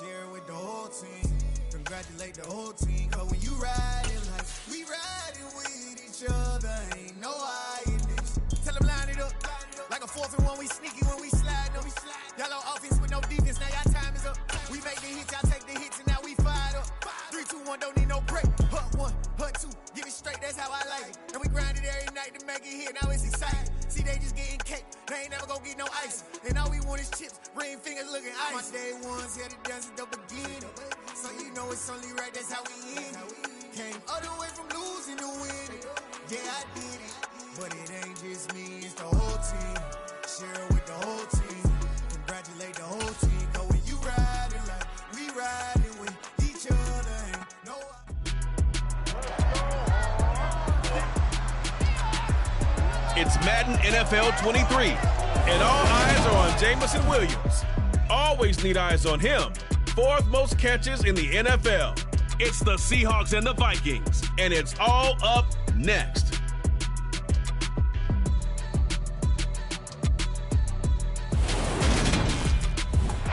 Share it with the whole team. Congratulate the whole team. Cause when you riding like we riding with each other, ain't no hiding this. Tell them line it up. Like a 4th and 1, we sneaky when we slide them. Y'all on offense with no defense, now y'all time is up. We make the hits, y'all take the hits, and now we fired up. 3, 2, 1, don't need no break. Hut 1, hut 2, give it straight, that's how I like it. And we grind it every night to make it hit, now it's exciting. See, they just getting cake, they ain't never gonna get no ice. And all we want is chips, ring fingers looking ice. My day ones had it done since the beginning. So you know it's only right, that's how we end it. Came all the way from losing to winning. Yeah, I did it. But it ain't just me, it's the whole team. Share it with the whole team. Congratulate the whole team. Cause when you riding like we riding with each other, ain't no. It's Madden NFL 23, and all eyes are on Jamison Williams. Always need eyes on him. 4th most catches in the NFL. It's the Seahawks and the Vikings, and it's all up next.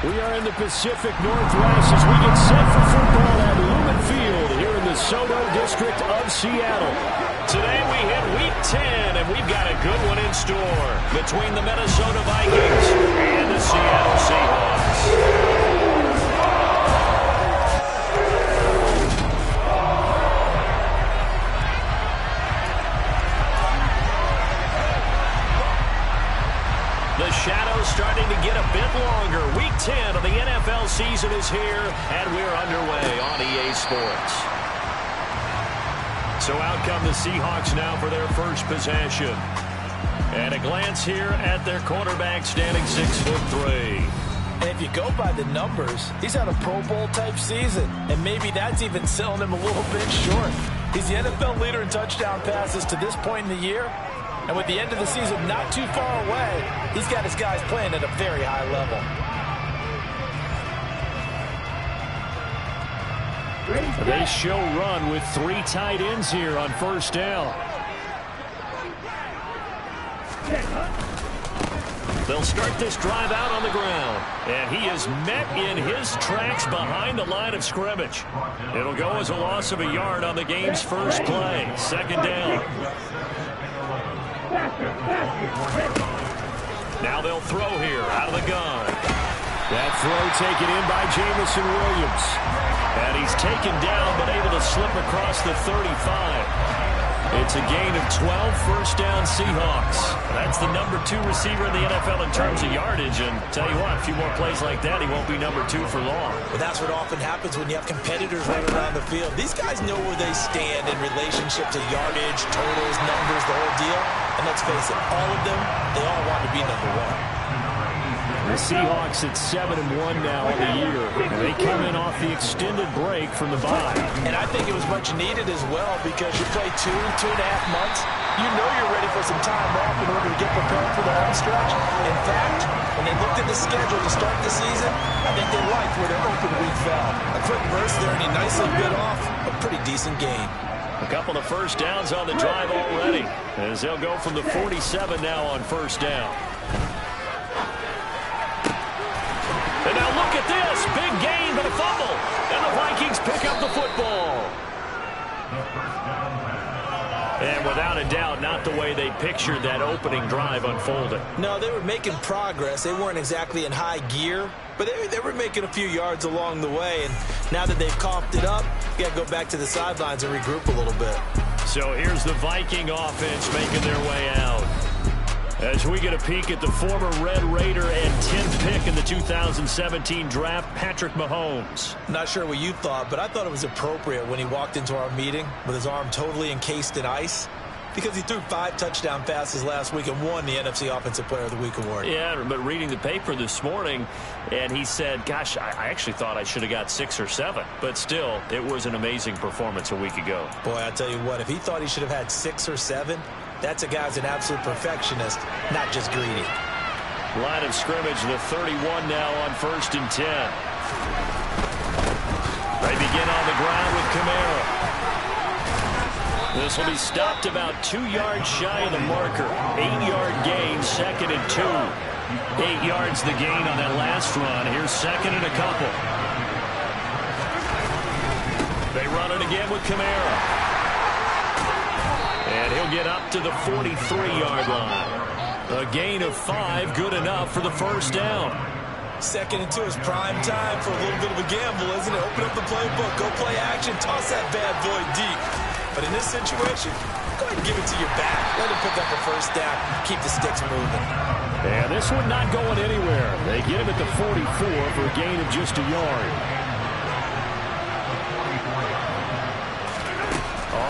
We are in the Pacific Northwest as we get set for football at Lumen Field here in the Soto district of Seattle. Today we hit Week 10, and we've got a good one in store between the Minnesota Vikings and the Seattle Seahawks. The shadow's starting to get a bit longer. Week 10 of the NFL season is here, and we're underway on EA Sports. So out come the Seahawks now for their first possession. And a glance here at their quarterback standing 6'3". And if you go by the numbers, he's had a Pro Bowl type season, and maybe that's even selling him a little bit short. He's the NFL leader in touchdown passes to this point in the year. And with the end of the season not too far away, he's got his guys playing at a very high level. They show run with 3 tight ends here on first down. They'll start this drive out on the ground. And he is met in his tracks behind the line of scrimmage. It'll go as a loss of a yard on the game's first play. 2nd down. Now they'll throw here out of the gun. That throw taken in by Jamison Williams. And he's taken down but able to slip across the 35. It's a gain of 12, first down Seahawks. That's the number 2 receiver in the NFL in terms of yardage. And tell you what, a few more plays like that, he won't be number 2 for long. Well, that's what often happens when you have competitors running around the field. These guys know where they stand in relationship to yardage, totals, numbers, the whole deal. And let's face it, all of them, they all want to be number 1. The Seahawks at 7-1 now on the year. And they come in off the extended break from the bye. And I think it was much needed as well because you play 2.5 months. You know you're ready for some time off in order to get prepared for the home stretch. In fact, when they looked at the schedule to start the season, I think they liked where their open week fell. A quick burst there and he nicely bit off a pretty decent game. A couple of first downs on the drive already as they'll go from the 47 now on first down. And now look at this. Big gain, but a fumble. And the Vikings pick up the football. And without a doubt, not the way they pictured that opening drive unfolding. No, they were making progress. They weren't exactly in high gear, but they were making a few yards along the way. And now that they've coughed it up, you got to go back to the sidelines and regroup a little bit. So here's the Viking offense making their way out. As we get a peek at the former Red Raider and 10th pick in the 2017 draft, Patrick Mahomes. Not sure what you thought, but I thought it was appropriate when he walked into our meeting with his arm totally encased in ice because he threw 5 touchdown passes last week and won the NFC Offensive Player of the Week award. Yeah, but reading the paper this morning, and he said, gosh, I actually thought I should have got 6 or 7. But still, it was an amazing performance a week ago. Boy, I tell you what, if he thought he should have had 6 or 7, that's a guy who's an absolute perfectionist, not just greedy. Line of scrimmage, the 31 now on 1st and 10. They begin on the ground with Kamara. This will be stopped about 2 yards shy of the marker. 8-yard gain, 2nd and 2. 8 yards the gain on that last run. Here's 2nd and a couple. again with Kamara. And he'll get up to the 43-yard line. A gain of 5, good enough for the first down. 2nd and 2 is prime time for a little bit of a gamble, isn't it? Open up the playbook, go play action, toss that bad boy deep. But in this situation, go ahead and give it to your back. Let him pick up a first down, keep the sticks moving. And this one not going anywhere. They get him at the 44 for a gain of just a yard.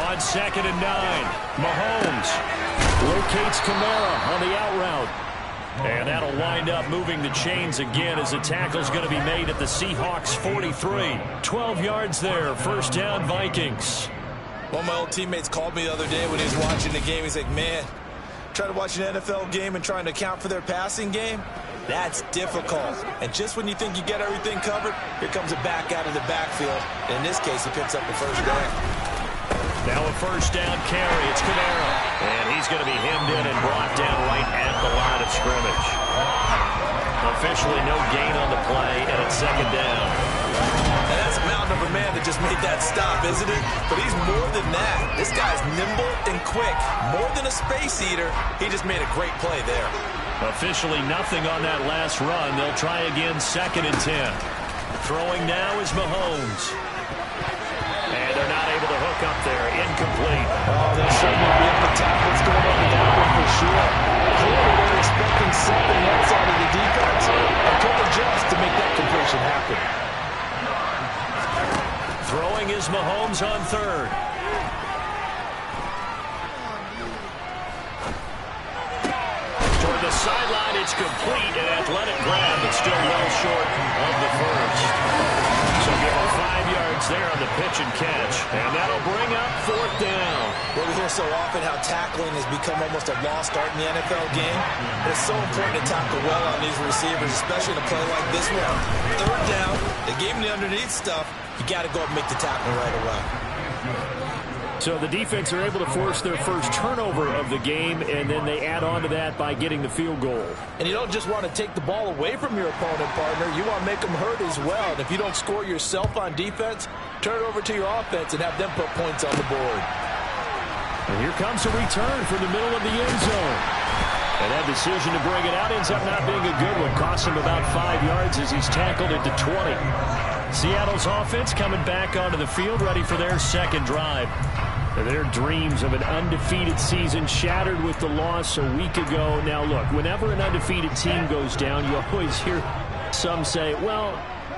On 2nd and 9, Mahomes locates Kamara on the out route. And that'll wind up moving the chains again as the tackle's going to be made at the Seahawks 43. 12 yards there, first down Vikings. One of my old teammates called me the other day when he was watching the game. He's like, man, trying to watch an NFL game and trying to account for their passing game, that's difficult. And just when you think you get everything covered, here comes a back out of the backfield. And in this case, he picks up the first down. Now a first down carry. It's Kamara. And he's going to be hemmed in and brought down right at the line of scrimmage. Officially no gain on the play, and it's 2nd down. And that's a mountain of a man that just made that stop, isn't it? But he's more than that. This guy's nimble and quick. More than a space eater, he just made a great play there. Officially nothing on that last run. They'll try again, 2nd and 10. Throwing now is Mahomes. And they're not able to hook up there. Incomplete. Oh, they're certainly be able to tap what's going on with that one for sure. Clearly they're expecting something else out of the defense and couldn't adjust to make that completion happen. Throwing is Mahomes on 3rd. Toward the sideline, it's complete. An athletic grab, but still well short of the first. So give him 5 yards there on the pitch and catch. And that'll bring up 4th down. Well, we hear so often how tackling has become almost a lost art in the NFL game. It's so important to tackle well on these receivers, especially in a play like this one. 3rd down, they gave him the underneath stuff. You got to go up and make the tackle right away. So the defense are able to force their first turnover of the game, and then they add on to that by getting the field goal. And you don't just want to take the ball away from your opponent, partner. You want to make them hurt as well. And if you don't score yourself on defense, turn it over to your offense and have them put points on the board. And here comes a return from the middle of the end zone. And that decision to bring it out ends up not being a good one. Costs him about 5 yards as he's tackled it to 20. Seattle's offense coming back onto the field, ready for their second drive. Their dreams of an undefeated season shattered with the loss a week ago. Now, look, whenever an undefeated team goes down, you always hear some say, well,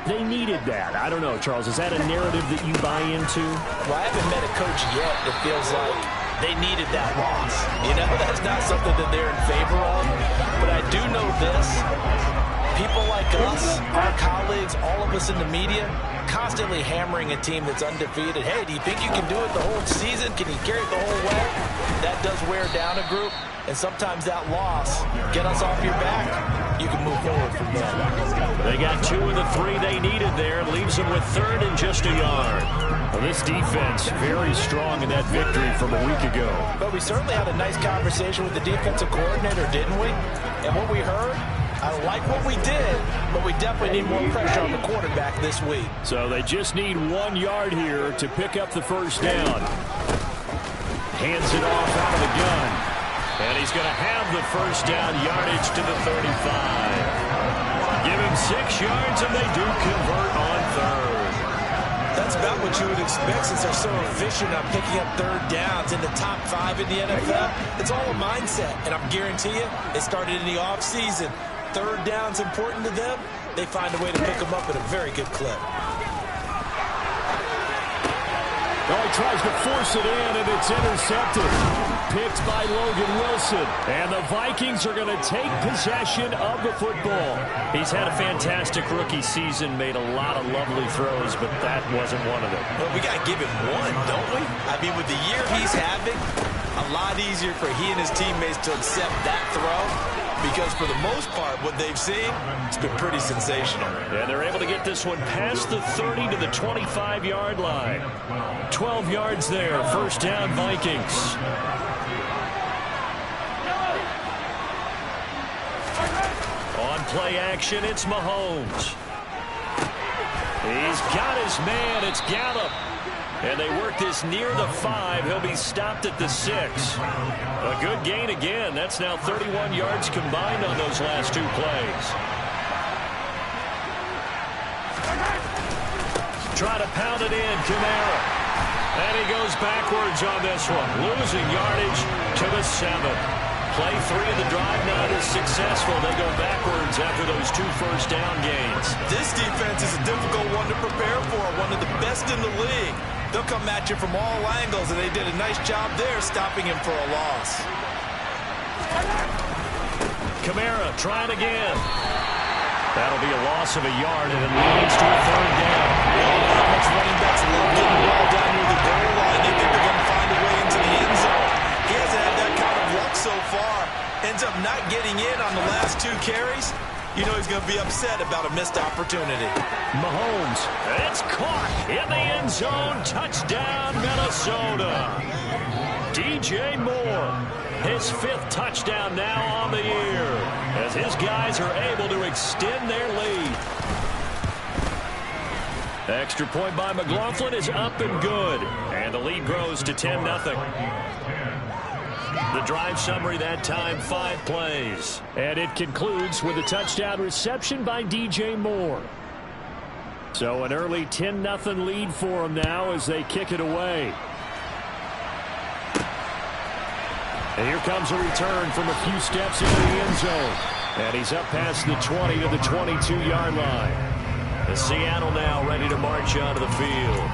they needed that. I don't know, Charles. Is that a narrative that you buy into? Well, I haven't met a coach yet that feels like they needed that loss. You know, that's not something that they're in favor of. But I do know this. People like us, our colleagues, all of us in the media, constantly hammering a team that's undefeated. Hey, do you think you can do it the whole season? Can you carry it the whole way? That does wear down a group, and sometimes that loss, get us off your back, you can move forward from there. They got 2 of the 3 they needed there, leaves them with 3rd and just a yard. Well, this defense very strong in that victory from a week ago. But we certainly had a nice conversation with the defensive coordinator, didn't we? And what we heard, I like what we did, but we definitely need more pressure on the quarterback this week. So they just need 1 yard here to pick up the first down. Hands it off out of the gun. And he's going to have the first down yardage to the 35. Give him 6 yards, and they do convert on 3rd. That's about what you would expect since they're so efficient on picking up 3rd downs in the top 5 in the NFL. It's all a mindset, and I'm guarantee you it started in the offseason. 3rd down's important to them. They find a way to pick them up at a very good clip. Oh, he tries to force it in, and it's intercepted. Picked by Logan Wilson. And the Vikings are going to take possession of the football. He's had a fantastic rookie season, made a lot of lovely throws, but that wasn't one of them. Well, we got to give him one, don't we? I mean, with the year he's having, a lot easier for he and his teammates to accept that throw. Because for the most part, what they've seen, it's been pretty sensational. And they're able to get this one past the 30 to the 25-yard line. 12 yards there, first down Vikings. On play action, it's Mahomes. He's got his man, it's Gallup. And they work this near the 5. He'll be stopped at the 6. A good gain again. That's now 31 yards combined on those last 2 plays. Try to pound it in, Kamara. And he goes backwards on this one, losing yardage to the 7. Play 3 of the drive not is successful. They go backwards after those 2 first down gains. This defense is a difficult one to prepare for, one of the best in the league. They'll come at you from all angles, and they did a nice job there stopping him for a loss. Kamara trying again. That'll be a loss of a yard, and it leads to a 3rd down. How much running backs love getting the ball down near the goal line. They think they're going to find a way into the end zone. He hasn't had that kind of luck so far. Ends up not getting in on the last 2 carries. You know he's going to be upset about a missed opportunity. Mahomes, it's caught in the end zone. Touchdown, Minnesota. DJ Moore, his 5th touchdown now on the year, as his guys are able to extend their lead. Extra point by McLaughlin is up and good, and the lead grows to 10-0. The drive summary that time, 5 plays. And it concludes with a touchdown reception by DJ Moore. So an early 10-0 lead for them now as they kick it away. And here comes a return from a few steps into the end zone. And he's up past the 20 to the 22-yard line. And Seattle now ready to march onto the field.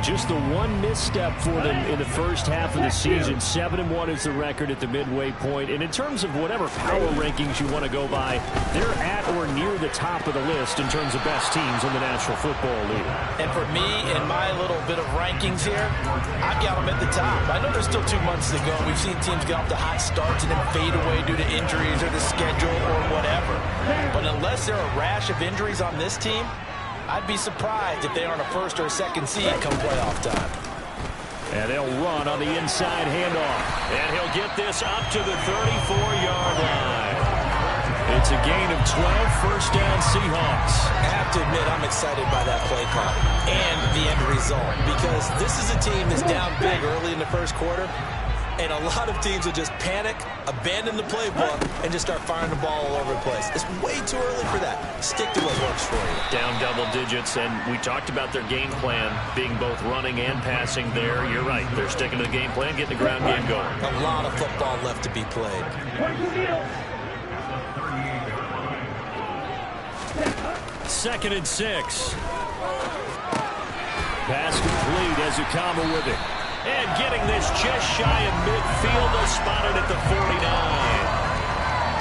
Just the one misstep for them in the first half of the season. 7-1 is the record at the midway point. And in terms of whatever power rankings you want to go by, they're at or near the top of the list in terms of best teams in the National Football League. And for me, in my little bit of rankings here, I've got them at the top. I know there's still 2 months to go. We've seen teams get off to hot starts and then fade away due to injuries or the schedule or whatever. But unless there are a rash of injuries on this team, I'd be surprised if they aren't a 1st or a 2nd seed come playoff time. And they'll run on the inside handoff. And he'll get this up to the 34-yard line. It's a gain of 12, 1st down Seahawks. I have to admit, I'm excited by that play call and the end result, because this is a team that's down big early in the 1st quarter, and a lot of teams will just panic, abandon the playbook, and just start firing the ball all over the place. It's way too early for that. Stick to what works for you. Down double digits, and we talked about their game plan being both running and passing there. You're right. They're sticking to the game plan, getting the ground game going. A lot of football left to be played. Second and 6. Pass complete as Ukama with it. And getting this just shy of midfield, they'll spot it at the 49.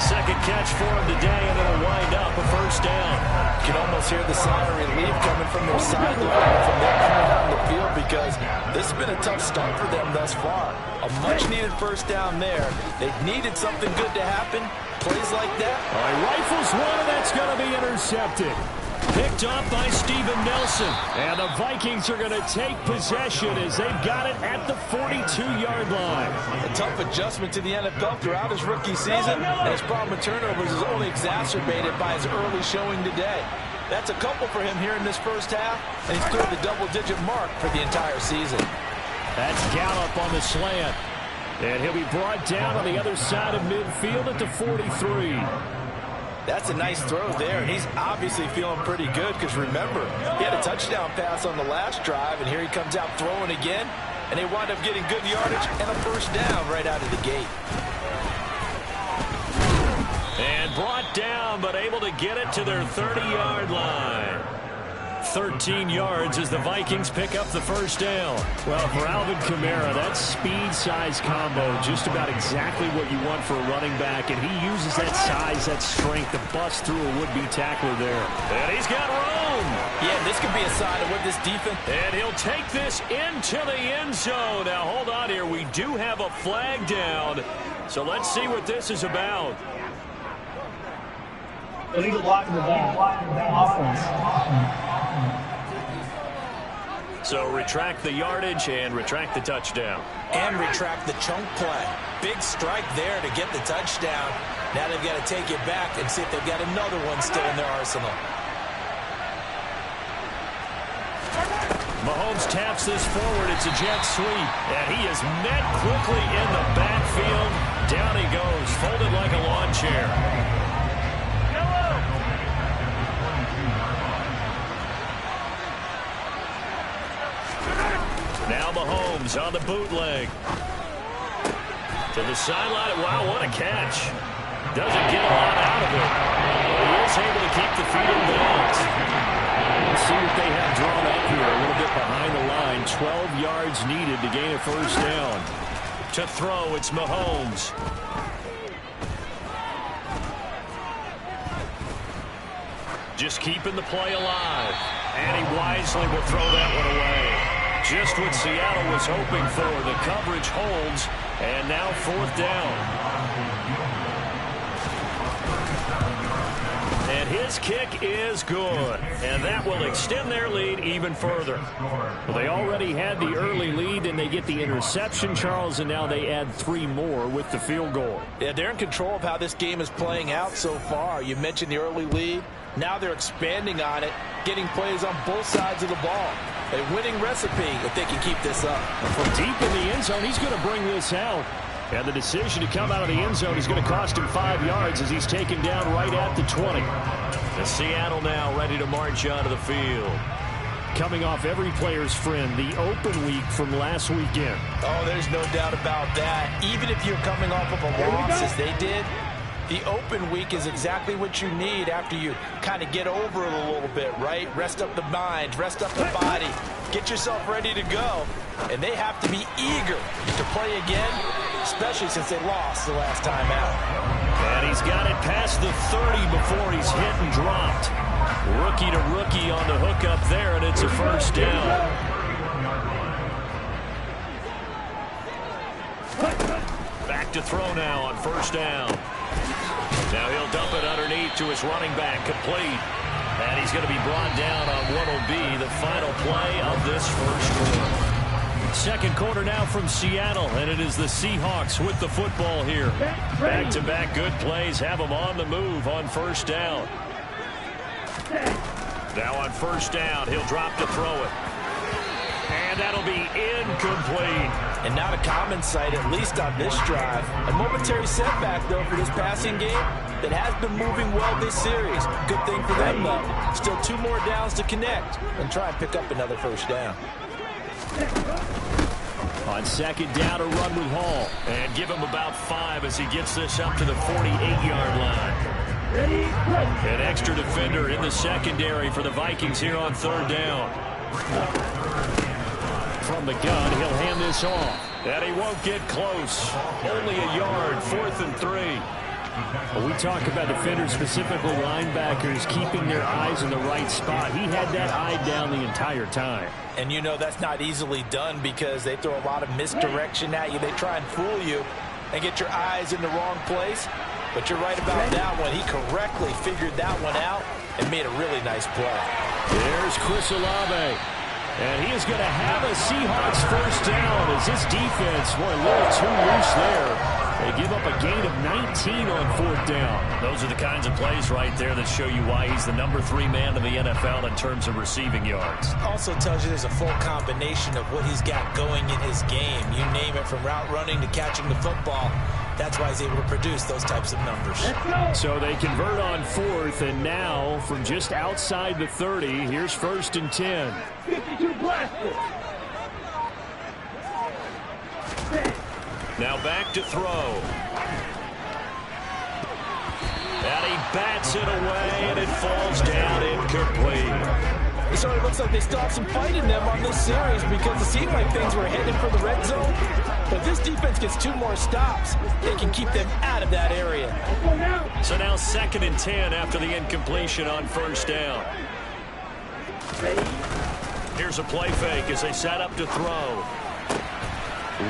Second catch for him today, and it'll wind up a 1st down. You can almost hear the sigh of relief coming from their sideline from their coming out in the field, because this has been a tough start for them thus far. A much-needed 1st down there. They needed something good to happen. Plays like that. All right, rifles one, and that's going to be intercepted. Picked up by Steven Nelson. And the Vikings are going to take possession as they've got it at the 42-yard line. A tough adjustment to the NFL throughout his rookie season, and his problem with turnovers is only exacerbated by his early showing today. That's a couple for him here in this 1st half, and he's cleared the double-digit mark for the entire season. That's Gallup on the slant. And he'll be brought down on the other side of midfield at the 43. That's a nice throw there, and he's obviously feeling pretty good, because remember, he had a touchdown pass on the last drive, and here he comes out throwing again, and they wind up getting good yardage and a 1st down right out of the gate. And brought down, but able to get it to their 30-yard line. 13 yards as the Vikings pick up the 1st down. Well, for Alvin Kamara, that speed-size combo, just about exactly what you want for a running back, and he uses that size, that strength to bust through a would-be tackler there. And he's got room. Yeah, this could be a sign of what this defense... And he'll take this into the end zone. Now, hold on here. We do have a flag down, so let's see what this is about. Illegal blocking the offense. So retract the yardage and retract the touchdown. And retract the chunk play. Big strike there to get the touchdown. Now they've got to take it back and see if they've got another one still in their arsenal. Mahomes taps this forward. It's a jet sweep. And he is met quickly in the backfield. Down he goes, folded like a lawn chair. Now Mahomes on the bootleg. To the sideline. Wow, what a catch. Doesn't get a lot out of it. He is able to keep the feet in bounds. Let's see what they have drawn up here. A little bit behind the line. 12 yards needed to gain a first down. To throw, it's Mahomes. Just keeping the play alive. And he wisely will throw that one away. Just what Seattle was hoping for. The coverage holds. And now fourth down. And his kick is good. And that will extend their lead even further. Well, they already had the early lead, and they get the interception, Charles, and now they add 3 more with the field goal. Yeah, they're in control of how this game is playing out so far. You mentioned the early lead. Now they're expanding on it, getting plays on both sides of the ball. A winning recipe if they can keep this up. From deep in the end zone, he's going to bring this out. And the decision to come out of the end zone is going to cost him 5 yards as he's taken down right at the 20. And Seattle now ready to march onto the field. Coming off every player's friend, the open week from last weekend. Oh, there's no doubt about that. Even if you're coming off of a loss as they did, the open week is exactly what you need after you kind of get over it a little bit, right? Rest up the mind, rest up the body, get yourself ready to go. And they have to be eager to play again, especially since they lost the last time out. And he's got it past the 30 before he's hit and dropped. Rookie to rookie on the hook up there, and it's a first down. Back to throw now on first down. Now he'll dump it underneath to his running back, complete. And he's going to be brought down on what will be the final play of this first quarter. Second quarter now from Seattle, and it is the Seahawks with the football here. Back-to-back good plays have them on the move on first down. Now on first down, he'll drop to throw it. And that'll be incomplete. And not a common sight, at least on this drive. A momentary setback, though, for this passing game that has been moving well this series. Good thing for them, though. Still 2 more downs to connect and try and pick up another first down. On second down, a run with Hall. And give him about 5 as he gets this up to the 48-yard line. An extra defender in the secondary for the Vikings here on third down. From the gun, he'll hand this off. And he won't get close. Only a yard, 4th and 3. Well, we talk about defenders, specifically linebackers, keeping their eyes in the right spot. He had that eye down the entire time. And you know that's not easily done because they throw a lot of misdirection at you. They try and fool you and get your eyes in the wrong place. But you're right about that one. He correctly figured that one out and made a really nice play. There's Chris Olave. And he is going to have a Seahawks first down as this defense were a little too loose there. They give up a gain of 19 on fourth down. Those are the kinds of plays right there that show you why he's the number 3 man in the NFL in terms of receiving yards. Also tells you there's a full combination of what he's got going in his game. You name it, from route running to catching the football. That's why he's able to produce those types of numbers. So they convert on fourth, and now from just outside the 30, here's 1st and 10. 52 blasters. Now back to throw. And he bats it away, and it falls down incomplete. So it looks like they still have some fight in them on this series because it seemed like things were heading for the red zone. But this defense gets 2 more stops. They can keep them out of that area. So now 2nd and 10 after the incompletion on first down. Here's a play fake as they set up to throw.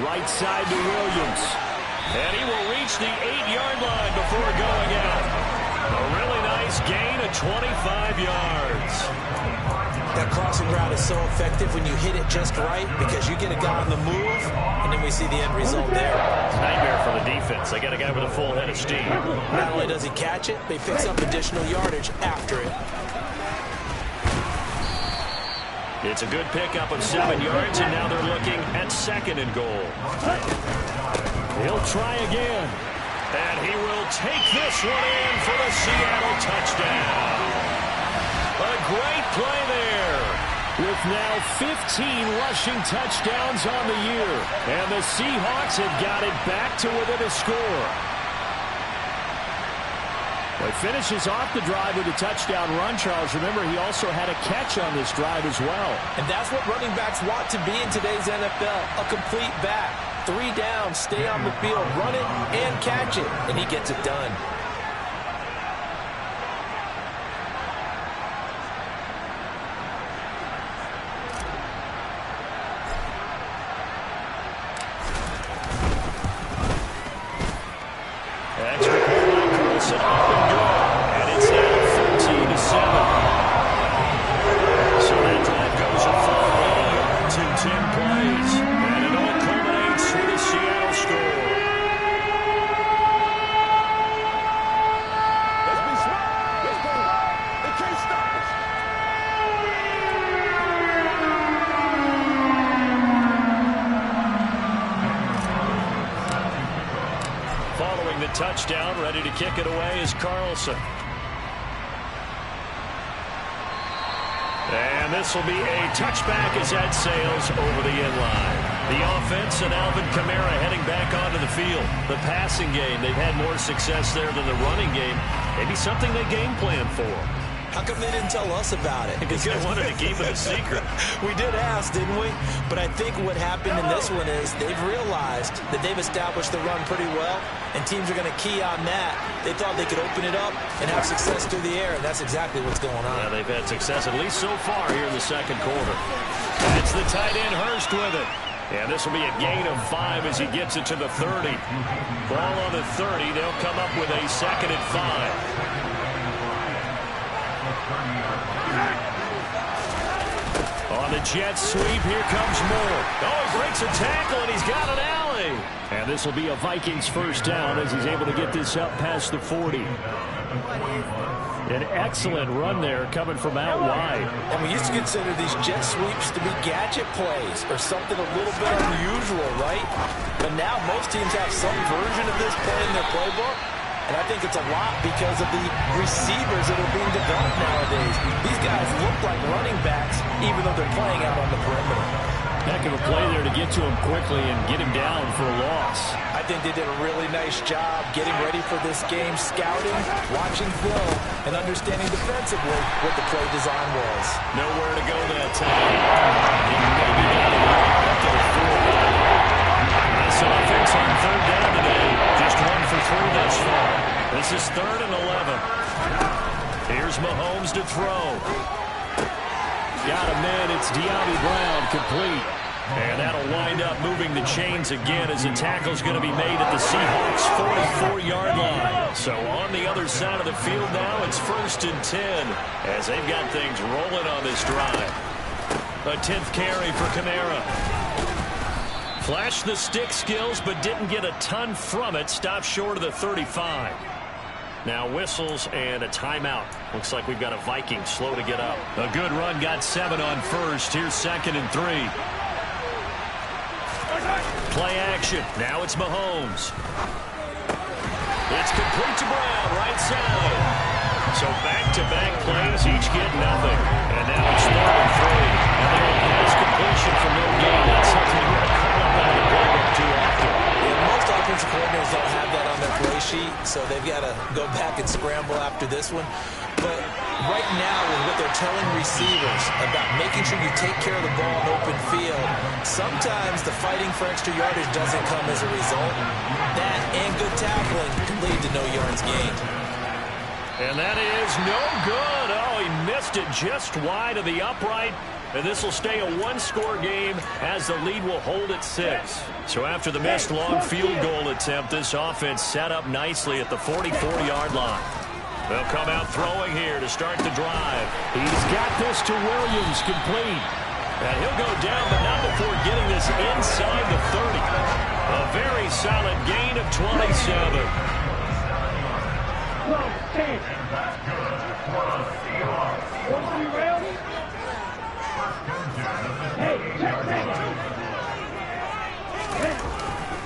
Right side to Williams. And he will reach the 8-yard line before going out. A really nice gain of 25 yards. That crossing route is so effective when you hit it just right because you get a guy on the move, and then we see the end result there. Nightmare for the defense. They got a guy with a full head of steam. Not only does he catch it, but he picks up additional yardage after it. It's a good pickup of 7 yards, and now they're looking at 2nd and goal. He'll try again. And he will take this one in for the Seattle touchdown. A great play there. With now 15 rushing touchdowns on the year. And the Seahawks have got it back to within a score. He finishes off the drive with a touchdown run, Charles. Remember, he also had a catch on this drive as well. And that's what running backs want to be in today's NFL, a complete back. 3 down, stay on the field, run it, and catch it. And he gets it done. Touchdown, ready to kick it away is Carlson. And this will be a touchback as that sails over the inline. The offense and Alvin Kamara heading back onto the field. The passing game, they've had more success there than the running game. Maybe something they game plan for. How come they didn't tell us about it? Because they wanted to keep it a secret. We did ask, didn't we? But I think what happened in this one is they've realized that they've established the run pretty well, and teams are going to key on that. They thought they could open it up and have success through the air, and that's exactly what's going on. Yeah, they've had success, at least so far, here in the second quarter. It's the tight end Hurst with it. And this will be a gain of 5 as he gets it to the 30. Ball on the 30. They'll come up with a 2nd and 5. On the jet sweep, here comes Moore. Oh, he breaks a tackle, and he's got an alley. And this will be a Vikings first down as he's able to get this up past the 40. An excellent run there coming from out wide. And we used to consider these jet sweeps to be gadget plays or something a little bit unusual, right? But now most teams have some version of this play in their playbook. And I think it's a lot because of the receivers that are being developed nowadays. These guys look like running backs, even though they're playing out on the perimeter. Heck of a play there to get to him quickly and get him down for a loss. I think they did a really nice job getting ready for this game, scouting, watching film, and understanding defensively what the play design was. Nowhere to go that time. He maybe got it back to the 40. This offense on 3rd down today. Just 1 for 3 thus far. This is 3rd and 11. Here's Mahomes to throw. Got him in. It's De'Ami Brown complete. And that'll wind up moving the chains again as the tackle's going to be made at the Seahawks' 44-yard line. So on the other side of the field now, it's 1st and 10 as they've got things rolling on this drive. A 10th carry for Kamara. Flashed the stick skills, but didn't get a ton from it. Stopped short of the 35. Now whistles and a timeout. Looks like we've got a Viking slow to get up. A good run, got 7 on first. Here's 2nd and 3. Play action. Now it's Mahomes. It's complete to Brown, right side. So back-to-back plays, each get nothing. And now it's 3rd and 3. And there a pass completion for no gain. That's something you want to call up out of the playbook too often. Yeah, most offensive coordinators don't have that on their play sheet, so they've got to go back and scramble after this one. But right now, with what they're telling receivers about making sure you take care of the ball in open field, sometimes the fighting for extra yardage doesn't come as a result. That and good tackling can lead to no yards gained. And that is no good. Oh, he missed it just wide of the upright. And this will stay a 1-score game as the lead will hold at 6. So after the missed long field goal attempt, this offense set up nicely at the 44-yard line. They'll come out throwing here to start the drive. He's got this to Williams, complete. And he'll go down, but not before getting this inside the 30. A very solid gain of 27.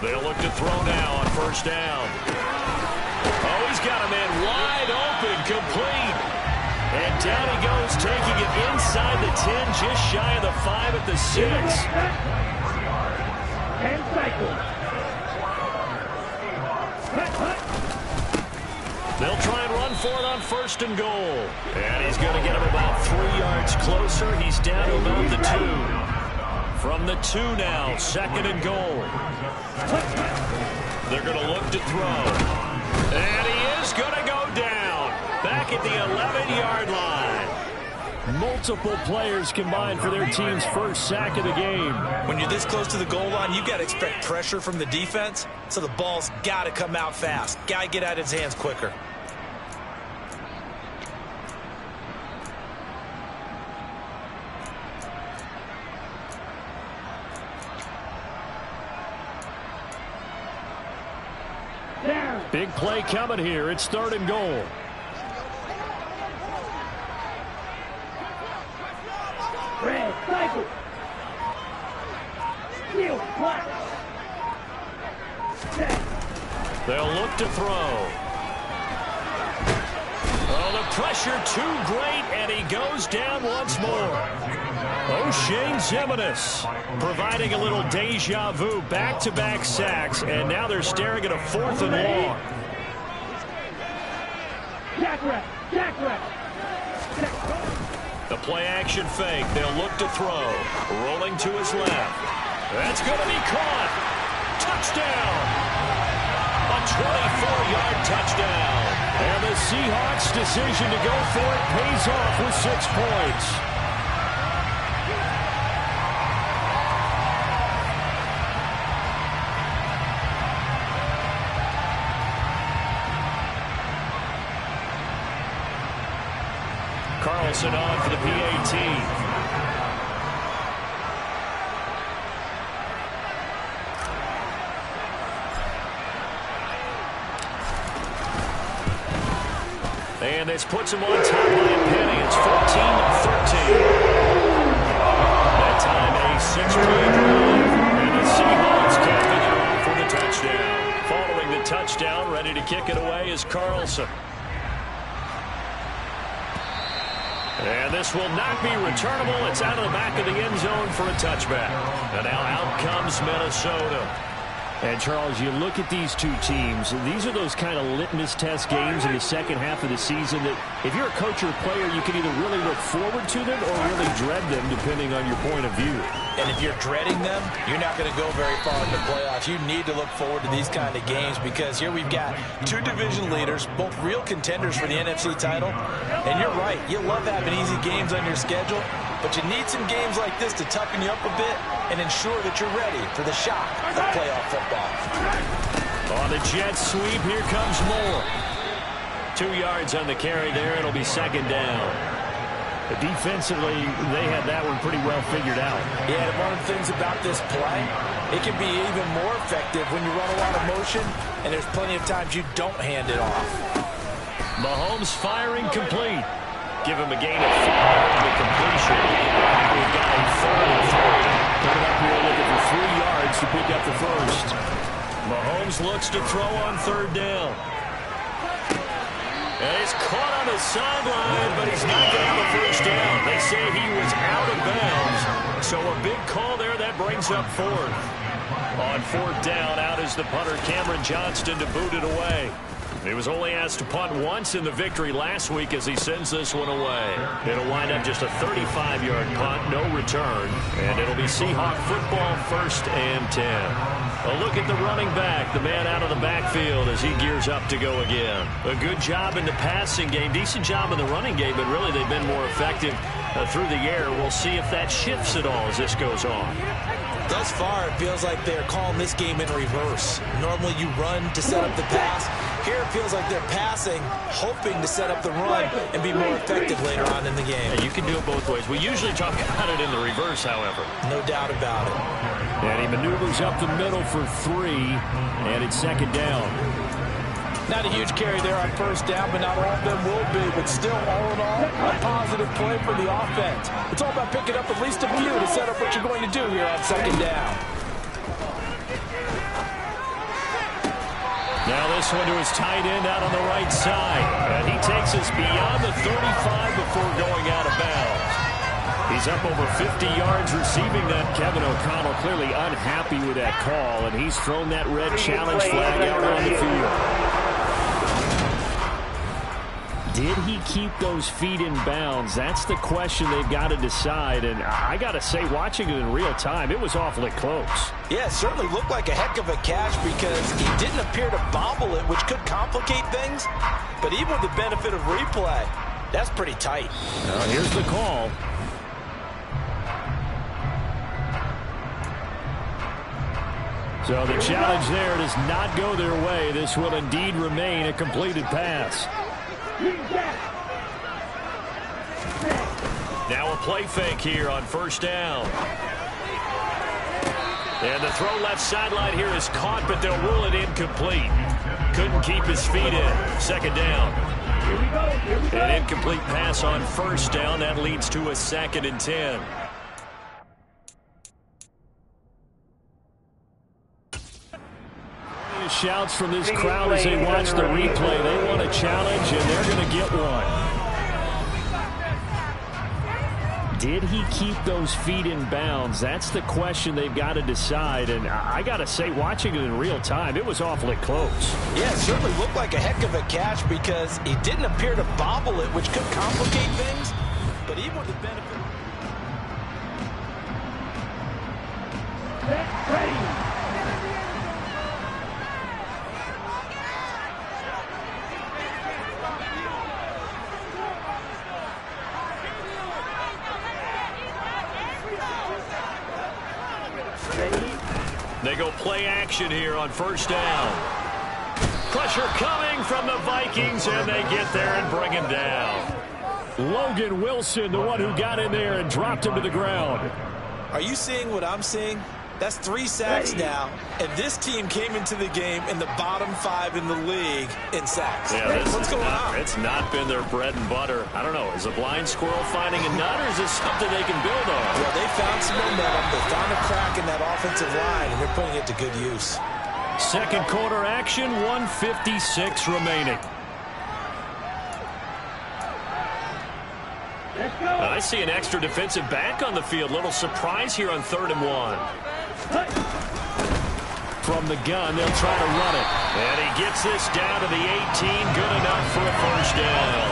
They'll look to throw now on first down. Oh, he's got a man wide open, complete. And down he goes, taking it inside the 10, just shy of the 5 at the 6. And cycle. They'll try and run for it on first and goal. And he's going to get him about 3 yards closer. He's down to about the 2. From the 2 now, second and goal. They're going to look to throw. And he is going to go down. Back at the 11-yard line. Multiple players combined for their team's first sack of the game. When you're this close to the goal line, you've got to expect pressure from the defense, so the ball's got to come out fast. Got to get out of his hands quicker. Big play coming here. It's third and goal. Red, cycle. Steel, black. They'll look to throw. Oh, the pressure too great, and he goes down once more. O'Shane Ximines providing a little deja vu, back-to-back sacks, and now they're staring at a 4th and long. Jackrabbit. The play-action fake. They'll look to throw. Rolling to his left. That's going to be caught. Touchdown. A 24-yard touchdown. And the Seahawks' decision to go for it pays off with 6 points. Carlson on for the PAT. And this puts him on top by a penny. It's 14-13. That time a 6-play drive. And the Seahawks capping it off with a touchdown. Following the touchdown, ready to kick it away is Carlson. And this will not be returnable. It's out of the back of the end zone for a touchback. And now out comes Minnesota. And, Charles, you look at these two teams, these are those kind of litmus test games in the second half of the season that if you're a coach or a player, you can either really look forward to them or really dread them, depending on your point of view. And if you're dreading them, you're not going to go very far in the playoffs. You need to look forward to these kind of games because here we've got 2 division leaders, both real contenders for the NFC title. And you're right, you love having easy games on your schedule, but you need some games like this to toughen you up a bit and ensure that you're ready for the shock of playoff football. On the jet sweep, here comes Moore. 2 yards on the carry there. It'll be second down. Defensively, they had that one pretty well figured out. Yeah, and one of the things about this play, it can be even more effective when you run a lot of motion, and there's plenty of times you don't hand it off. Mahomes firing complete. Give him a gain of 5 on the completion. We've got a 3rd and 3. Coming up here looking for 3 yards to pick up the first. Mahomes looks to throw on 3rd down. And he's caught on the sideline, but he's not going to have a first down. They say he was out of bounds. So a big call there. That brings up 4th. On 4th down, out is the punter, Cameron Johnston, to boot it away. He was only asked to punt once in the victory last week as he sends this one away. It'll wind up just a 35-yard punt, no return. And it'll be Seahawk football, 1st and 10. A look at the running back, the man out of the backfield as he gears up to go again. A good job in the passing game, decent job in the running game, but really they've been more effective through the air. We'll see if that shifts at all as this goes on. Thus far, it feels like they're calling this game in reverse. Normally you run to set up the pass. Here it feels like they're passing, hoping to set up the run and be more effective later on in the game. Yeah, you can do it both ways. We usually talk about it in the reverse, however. No doubt about it. And he maneuvers up the middle for 3, and it's second down. Not a huge carry there on first down, but not all of them will be. But still, all in all, a positive play for the offense. It's all about picking up at least a few to set up what you're going to do here on second down. Now this one to his tight end out on the right side. And he takes us beyond the 35 before going out of bounds. He's up over 50 yards receiving that. Kevin O'Connell clearly unhappy with that call, and he's thrown that red challenge flag out on the field. Did he keep those feet in bounds? That's the question they've got to decide. And I got to say, watching it in real time, it was awfully close. Yeah, it certainly looked like a heck of a catch because he didn't appear to bobble it, which could complicate things. But even with the benefit of replay, that's pretty tight. Now here's the call. So the challenge there does not go their way. This will indeed remain a completed pass. Now a play fake here on first down. And the throw left sideline here is caught, but they'll rule it incomplete. Couldn't keep his feet in. Second down. An incomplete pass on first down. That leads to a 2nd and 10. Shouts from this crowd as they watch the replay. They want a challenge, and they're going to get one. Did he keep those feet in bounds? That's the question they've got to decide. And I got to say, watching it in real time, it was awfully close. Yeah, it certainly looked like a heck of a catch because he didn't appear to bobble it, which could complicate things. But even with the benefit... Ready. They go play action here on first down. Pressure coming from the Vikings, and they get there and bring him down. Logan Wilson, the one who got in there and dropped him to the ground. Are you seeing what I'm seeing? That's 3 sacks now, and this team came into the game in the bottom 5 in the league in sacks. Yeah, what's going on? It's not been their bread and butter. I don't know. Is a blind squirrel finding a nut, or is this something they can build on? Well, they found some momentum. They found a crack in that offensive line, and they're putting it to good use. Second quarter action, 1:56 remaining. I see an extra defensive back on the field. Little surprise here on 3rd and 1. From the gun, they'll try to run it. And he gets this down to the 18. Good enough for a first down.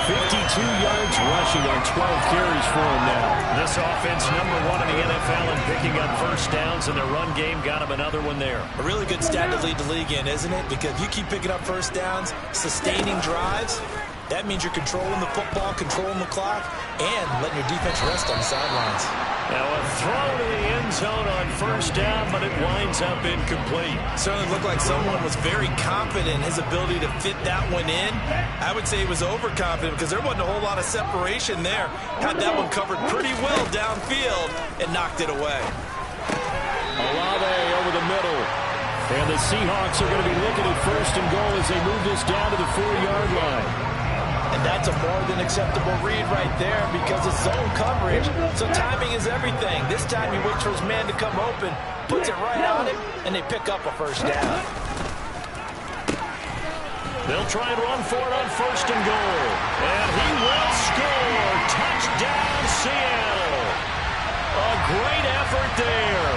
52 yards rushing on 12 carries for him now. This offense, #1 in the NFL in picking up first downs, and their run game got him another one there. A really good stat to lead the league in, isn't it? Because you keep picking up first downs, sustaining drives, that means you're controlling the football, controlling the clock, and letting your defense rest on the sidelines. Now a throw to the end zone on first down, but it winds up incomplete. Certainly looked like someone was very confident in his ability to fit that one in. I would say he was overconfident because there wasn't a whole lot of separation there. Had that one covered pretty well downfield and knocked it away. Olave over the middle. And the Seahawks are going to be looking at 1st and goal as they move this down to the 4-yard line. And that's a more than acceptable read right there because it's zone coverage, so timing is everything. This time he waits for his man to come open, puts it right on him, and they pick up a first down. They'll try and run for it on 1st and goal. And he will score. Touchdown, Seattle. A great effort there.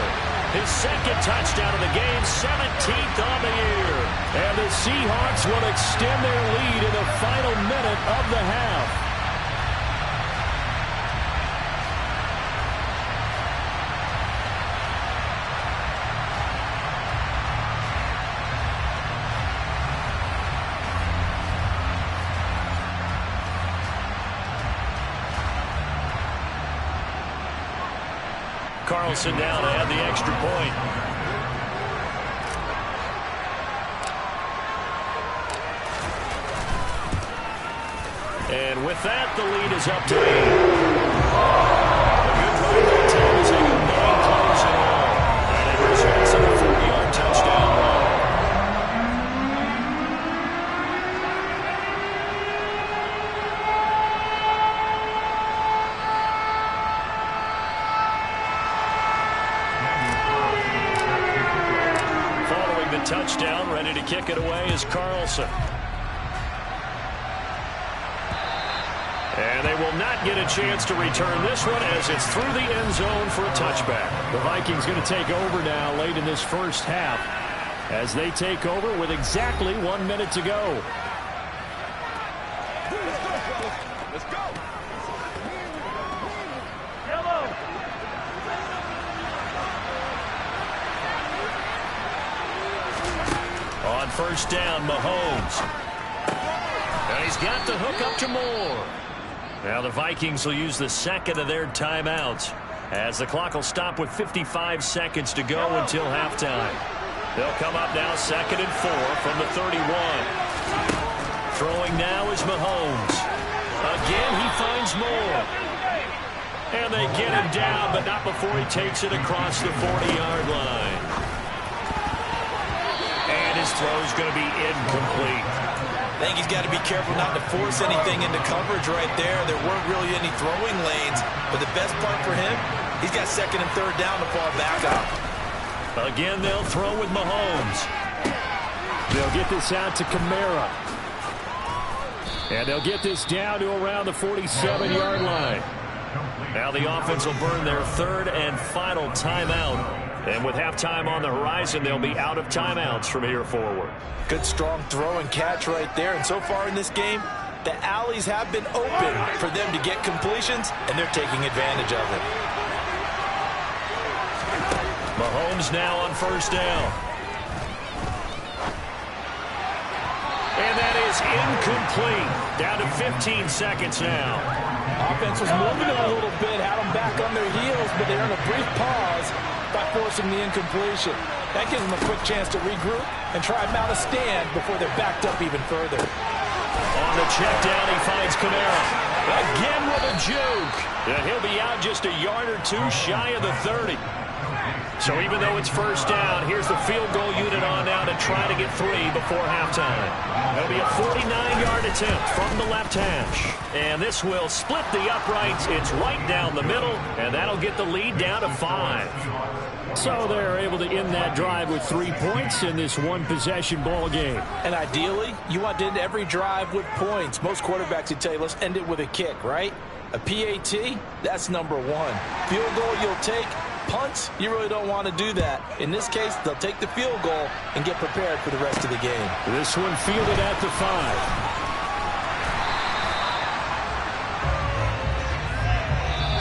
His 2nd touchdown of the game, 17th on the year. And the Seahawks will extend their lead in the final minute of the half. Carlson down to add the extra point. And with that, the lead is up to 8. A good drive by Tom as they go 9 plays in all. And it results in a 40-yard touchdown run. touchdown. Ready to kick it away is Carlson. And they will not get a chance to return this one as it's through the end zone for a touchback. The Vikings going to take over now late in this first half as they take over with exactly 1 minute to go. Let's go. On first down, Mahomes. And he's got the hook up to Moore. Now the Vikings will use the second of their timeouts as the clock will stop with 55 seconds to go until halftime. They'll come up now 2nd and 4 from the 31. Throwing now is Mahomes. Again, he finds Moore. And they get him down, but not before he takes it across the 40-yard line. And his throw's going to be incomplete. I think he's got to be careful not to force anything into coverage right there. There weren't really any throwing lanes, but the best part for him, he's got 2nd and 3rd down to fall back on. Again, they'll throw with Mahomes. They'll get this out to Kamara. And they'll get this down to around the 47-yard line. Now the offense will burn their 3rd and final timeout. And with halftime on the horizon, they'll be out of timeouts from here forward. Good, strong throw and catch right there. And so far in this game, the alleys have been open for them to get completions, and they're taking advantage of it. Mahomes now on first down. And that is incomplete. Down to 15 seconds now. Offense was moving a little bit, had them back on their heels, but they earned a brief pause by forcing the incompletion. That gives them a quick chance to regroup and try and mount a stand before they're backed up even further. On the check down, he finds Kamara. Again with a juke. And he'll be out just a yard or two shy of the 30. So even though it's first down, here's the field goal unit on now to try to get 3 before halftime. It'll be a 49-yard attempt from the left hash. And this will split the uprights. It's right down the middle, and that'll get the lead down to 5. So they're able to end that drive with 3 points in this one-possession ball game. And ideally, you want to end every drive with points. Most quarterbacks would tell you, let's end it with a kick, right? A PAT, that's number 1. Field goal you'll take. Punts, you really don't want to do that. In this case, they'll take the field goal and get prepared for the rest of the game. This one fielded at the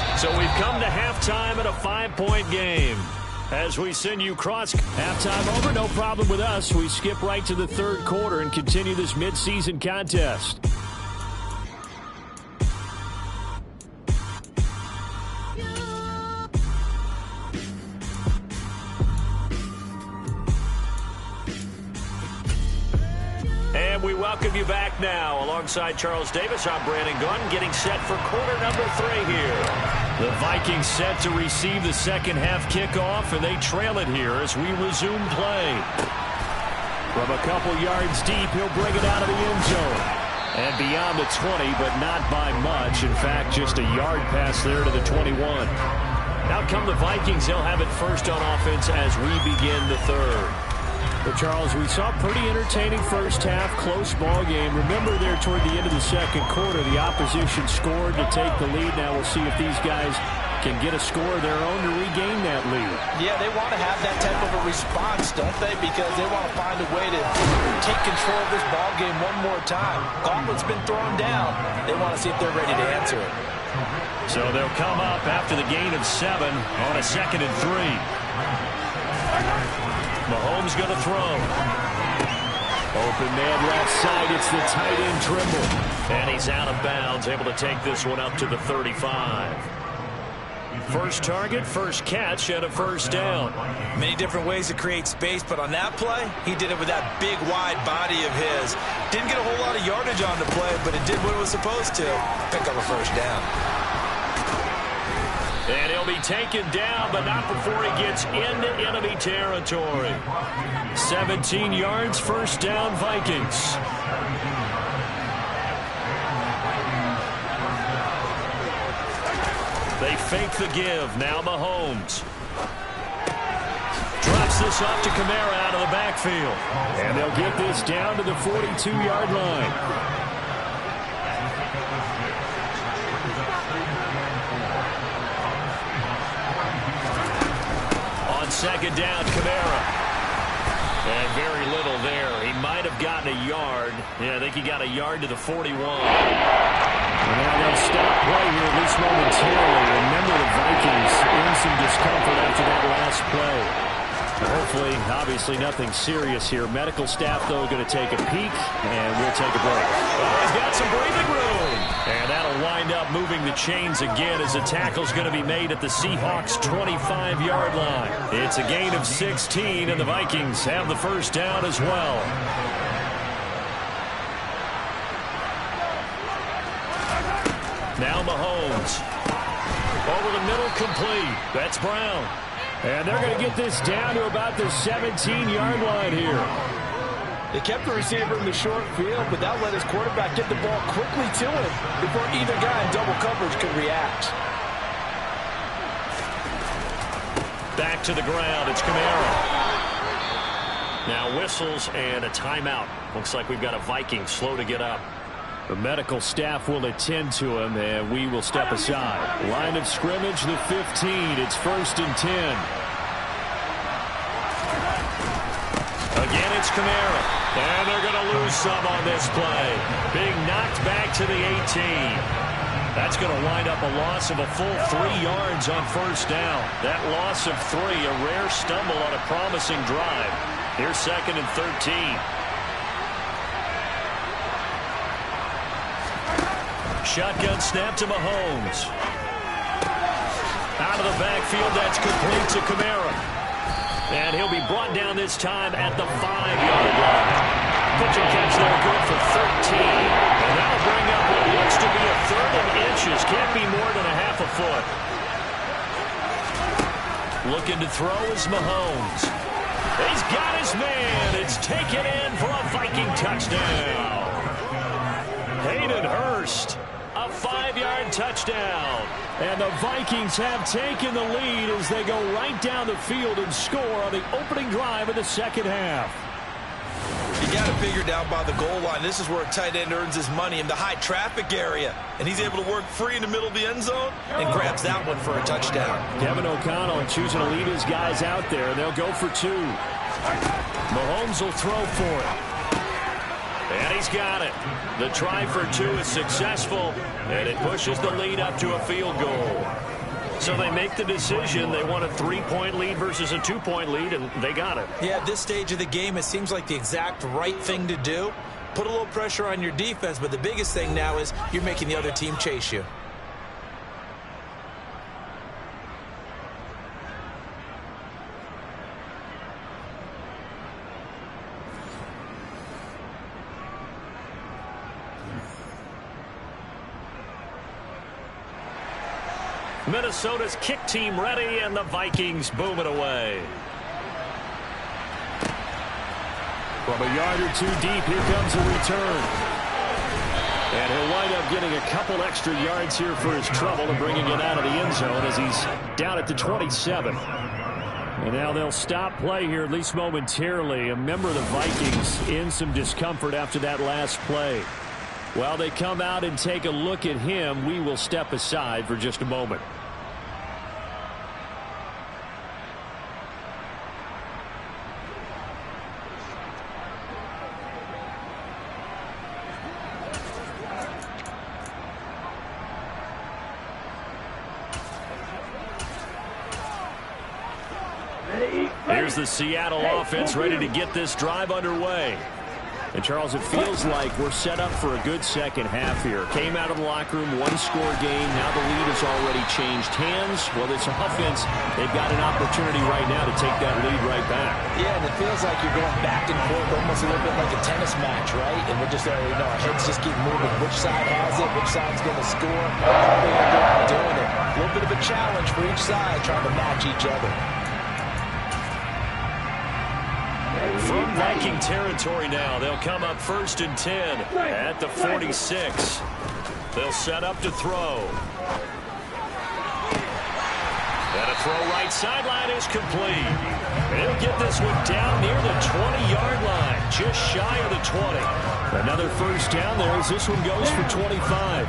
5. So we've come to halftime at a 5-point game. As we send you cross halftime over, no problem with us. We skip right to the 3rd quarter and continue this midseason contest. And we welcome you back now. Alongside Charles Davis, I'm Brandon Gunn, getting set for quarter number 3 here. The Vikings set to receive the second half kickoff, and they trail it here as we resume play. From a couple yards deep, he'll bring it out of the end zone. And beyond the 20, but not by much. In fact, just a yard pass there to the 21. Out come the Vikings. They'll have it first on offense as we begin the 3rd. But, Charles, we saw a pretty entertaining first half, close ball game. Remember there toward the end of the 2nd quarter, the opposition scored to take the lead. Now we'll see if these guys can get a score of their own to regain that lead. Yeah, they want to have that type of a response, don't they? Because they want to find a way to take control of this ball game one more time. Gauntlet's been thrown down. They want to see if they're ready to answer it. So they'll come up after the gain of 7 on a 2nd and 3. Mahomes going to throw. Open man left side. It's the tight end Trimble. And he's out of bounds, able to take this one up to the 35. First target, first catch, and a first down. Many different ways to create space, but on that play, he did it with that big, wide body of his. Didn't get a whole lot of yardage on the play, but it did what it was supposed to. Pick up a first down. And he'll be taken down, but not before he gets into enemy territory. 17 yards, first down, Vikings. They fake the give. Now Mahomes. Drops Dumps this off to Kamara out of the backfield. And they'll get this down to the 42-yard line. On second down, Kamara. And very little there. He might have gotten a yard. Yeah, I think he got a yard to the 41. And now they'll stop play here, at least momentarily. Remember the Vikings in some discomfort after that last play. Hopefully, obviously nothing serious here. Medical staff, though, going to take a peek, and we'll take a break. Oh, he's got some breathing room. And that'll wind up moving the chains again as a tackle's going to be made at the Seahawks' 25-yard line. It's a gain of 16, and the Vikings have the first down as well. Now Mahomes. Over the middle, complete. That's Brown. And they're going to get this down to about the 17-yard line here. They kept the receiver in the short field, but that let his quarterback get the ball quickly to him before either guy in double coverage could react. Back to the ground. It's Kamara. Now whistles and a timeout. Looks like we've got a Viking slow to get up. The medical staff will attend to him, and we will step aside. Line of scrimmage, the 15. It's 1st and 10. Again, it's Kamara. And they're going to lose some on this play. Being knocked back to the 18. That's going to wind up a loss of a full 3 yards on first down. That loss of 3, a rare stumble on a promising drive. Here's 2nd and 13. Shotgun snap to Mahomes. Out of the backfield, that's complete to Kamara. And he'll be brought down this time at the 5-yard line. Pitch and catch there, good for 13. And that'll bring up what looks to be a 3rd and inches. Can't be more than a half a foot. Looking to throw is Mahomes. He's got his man. It's taken in for a Viking touchdown. Hayden Hurst. A 5-yard touchdown. And the Vikings have taken the lead as they go right down the field and score on the opening drive of the second half. You got to figure down by the goal line. This is where a tight end earns his money in the high traffic area. And he's able to work free in the middle of the end zone and grabs that one for a touchdown. Kevin O'Connell choosing to lead his guys out there. And they'll go for 2. Mahomes will throw for it. And he's got it. The try for 2 is successful, and it pushes the lead up to a field goal. So they make the decision. They want a 3-point lead versus a 2-point lead, and they got it. Yeah, at this stage of the game, it seems like the exact right thing to do. Put a little pressure on your defense, but the biggest thing now is you're making the other team chase you. Minnesota's kick team ready, and the Vikings boom it away. From a yard or 2 deep, here comes a return. And he'll wind up getting a couple extra yards here for his trouble and bringing it out of the end zone as he's down at the 27. And now they'll stop play here, at least momentarily. A member of the Vikings in some discomfort after that last play. While they come out and take a look at him, we will step aside for just a moment. Here's the Seattle offense ready to get this drive underway. And, Charles, it feels like we're set up for a good second half here. Came out of the locker room, 1-score game. Now the lead has already changed hands. Well, this offense, they've got an opportunity right now to take that lead right back. Yeah, and it feels like you're going back and forth almost a little bit like a tennis match, right? And we're just, our heads just keep moving. Which side has it? Which side's going to score? How are they going to go out doing it? A little bit of a challenge for each side trying to match each other. From Viking territory now, they'll come up 1st and 10 at the 46. They'll set up to throw. And The throw right sideline is complete. He'll get this one down near the 20-yard line, just shy of the 20. Another first down there as this one goes for 25.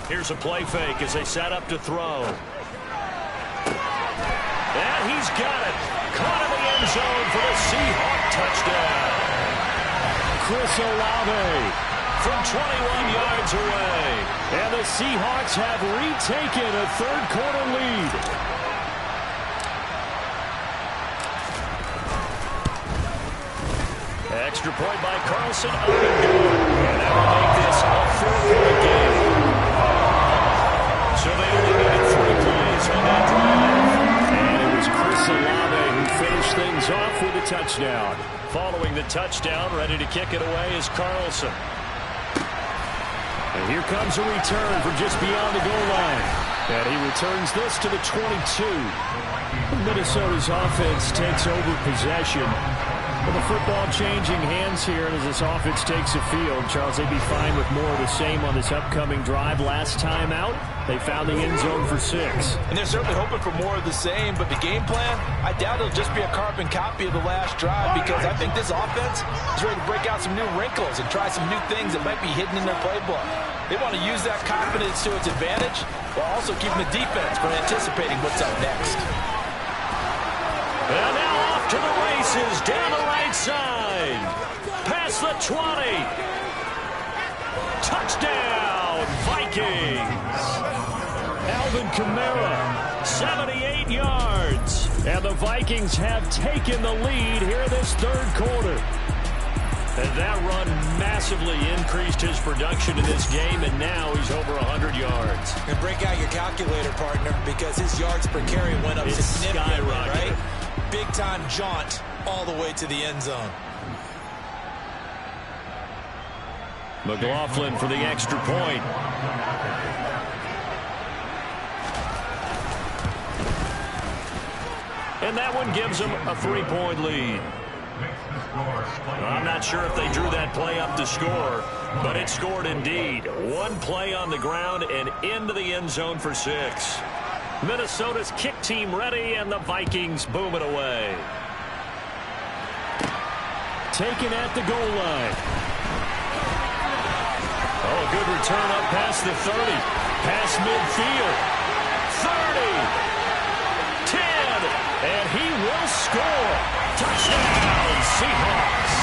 Here's a play fake as they set up to throw. And he's got it. Caught in the end zone for the Seahawks touchdown. Chris Olave from 21 yards away. And the Seahawks have retaken a third-quarter lead. Extra point by Carlson. Up and good. And that will make this a 4-point game. So they only needed 3 plays on that drive. And it was Chris Olave who finished things off with a touchdown. Following the touchdown, ready to kick it away is Carlson. And here comes a return from just beyond the goal line. And he returns this to the 22. Minnesota's offense takes over possession. Well, the football changing hands here, and as this offense takes the field, Charles, they'd be fine with more of the same on this upcoming drive. Last time out, they found the end zone for 6. And they're certainly hoping for more of the same, but the game plan, I doubt it'll just be a carbon copy of the last drive, because I think this offense is ready to break out some new wrinkles and try some new things that might be hidden in their playbook. They want to use that confidence to its advantage, while also keeping the defense from anticipating what's up next. And now off to the races, down the right side. Past the 20. Touchdown, Vikings. Alvin Kamara, 78 yards. And the Vikings have taken the lead here this third quarter. And that run massively increased his production in this game, and now he's over 100 yards. And break out your calculator, partner, because his yards per carry went up significantly, right? Big-time jaunt all the way to the end zone. McLaughlin for the extra point. And that one gives them a 3-point lead. I'm not sure if they drew that play up to score, but it scored indeed. One play on the ground and into the end zone for 6. Minnesota's kick team ready, and the Vikings boom it away. Taken at the goal line. Oh, good return up past the 30. Past midfield. 30. 10. And he will score. Touchdown, Seahawks.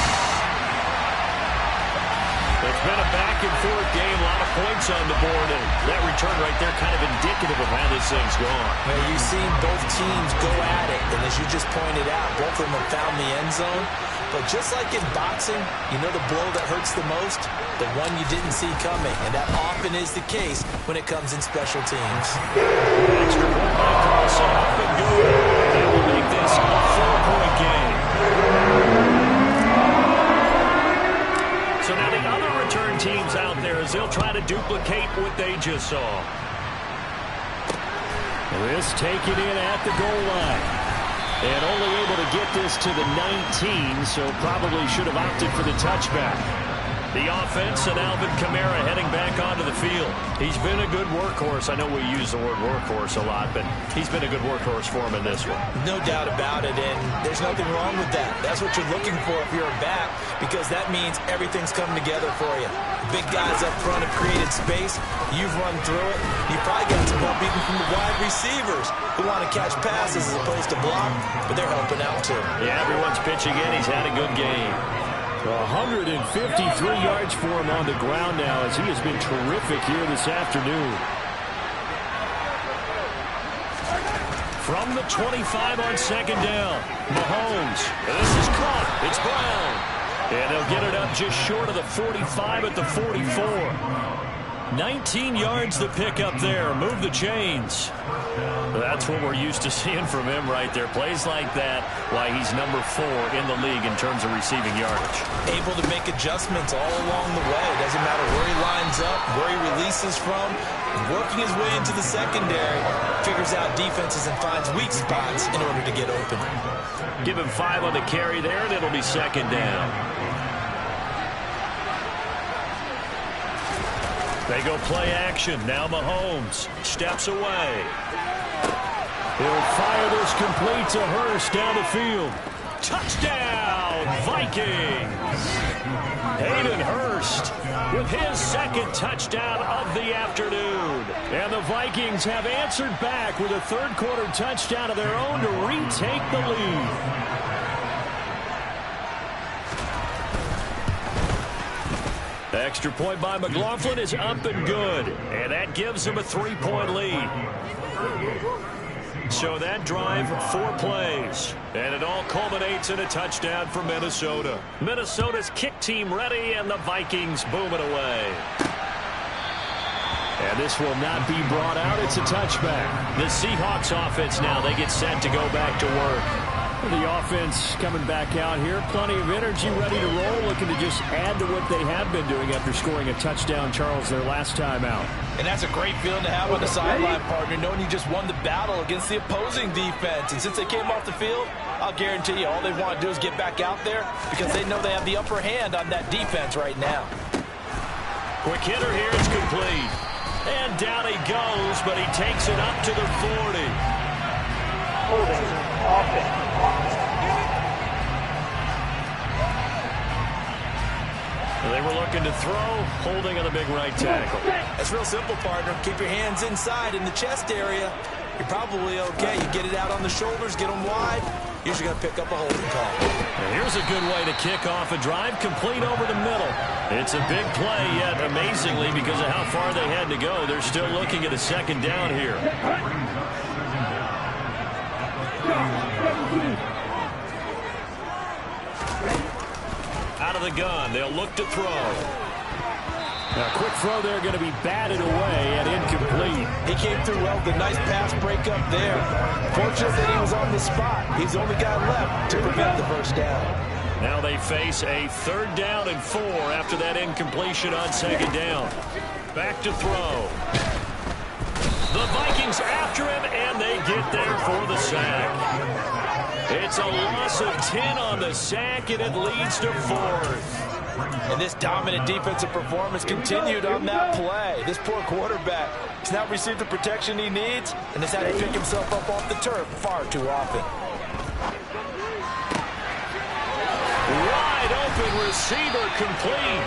It's been a back-and-forth game, a lot of points on the board, and that return right there kind of indicative of how this thing's going. Well, you've seen both teams go at it, and as you just pointed out, both of them have found the end zone. But just like in boxing, you know the blow that hurts the most? The one you didn't see coming, and that often is the case when it comes in special teams. Extra point by Carlson, up and good. That will make this a 4-point game. So now the other return teams out there as they'll try to duplicate what they just saw. This taken in at the goal line. And only able to get this to the 19, so probably should have opted for the touchback. The offense and Alvin Kamara heading back onto the field. He's been a good workhorse. I know we use the word workhorse a lot, but he's been a good workhorse for him in this one. No doubt about it, and there's nothing wrong with that. That's what you're looking for if you're a back, because that means everything's coming together for you. Big guys up front have created space. You've run through it. You probably got some help even from the wide receivers who want to catch passes as opposed to block, but they're helping out too. Yeah, everyone's pitching in. He's had a good game. 153 yards for him on the ground now as he has been terrific here this afternoon. From the 25 on second down, Mahomes. This is caught. It's Brown. And they'll get it up just short of the 45 at the 44. 19 yards to pick up there. Move the chains. That's what we're used to seeing from him right there. Plays like that, why he's number 4 in the league in terms of receiving yardage. Able to make adjustments all along the way. Doesn't matter where he lines up, where he releases from. Working his way into the secondary, figures out defenses and finds weak spots in order to get open. Give him 5 on the carry there, and it'll be second down. They go play action. Now Mahomes steps away. He'll fire this complete to Hurst down the field. Touchdown, Vikings! Hayden Hurst with his second touchdown of the afternoon. And the Vikings have answered back with a third-quarter touchdown of their own to retake the lead. Extra point by McLaughlin is up and good. And that gives them a 3-point lead. So that drive, 4 plays. And it all culminates in a touchdown for Minnesota. Minnesota's kick team ready, and the Vikings boom it away. And this will not be brought out. It's a touchback. The Seahawks offense now, they get set to go back to work. The offense coming back out here. Plenty of energy, ready to roll, looking to just add to what they have been doing after scoring a touchdown, Charles, their last time out. And that's a great feeling to have on the sideline, partner, knowing you just won the battle against the opposing defense. And since they came off the field, I'll guarantee you all they want to do is get back out there because they know they have the upper hand on that defense right now. Quick hitter here, it's complete. And down he goes, but he takes it up to the 40. Holding offense. They were looking to throw, holding on the big right tackle. That's real simple, partner. Keep your hands inside in the chest area. You're probably okay. You get it out on the shoulders, get them wide. Usually going to pick up a holding call. And here's a good way to kick off a drive, complete over the middle. It's a big play, yet amazingly, because of how far they had to go, they're still looking at a second down here. Out of the gun, they'll look to throw. Now, quick throw there, going to be batted away and incomplete. He came through well with a nice pass breakup there. Fortunate that he was on the spot. He's the only guy left to prevent the first down. Now they face a 3rd down and 4 after that incompletion on 2nd down. Back to throw. The Vikings after him, and they get there for the sack. It's a loss of 10 on the sack, and it leads to 4th. And this dominant defensive performance continued on that play. This poor quarterback has not received the protection he needs and has had to pick himself up off the turf far too often. Wide open receiver complete.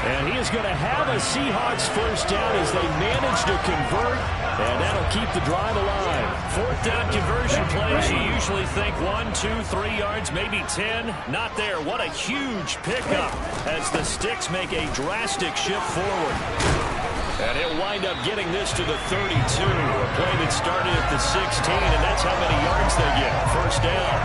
And he is going to have a Seahawks first down as they manage to convert, and that'll keep the drive alive. 4th down conversion plays, you usually think 1, 2, 3 yards, maybe 10. Not there. What a huge pickup as the Sticks make a drastic shift forward. And he'll wind up getting this to the 32. A play that started at the 16, and that's how many yards they get. First down.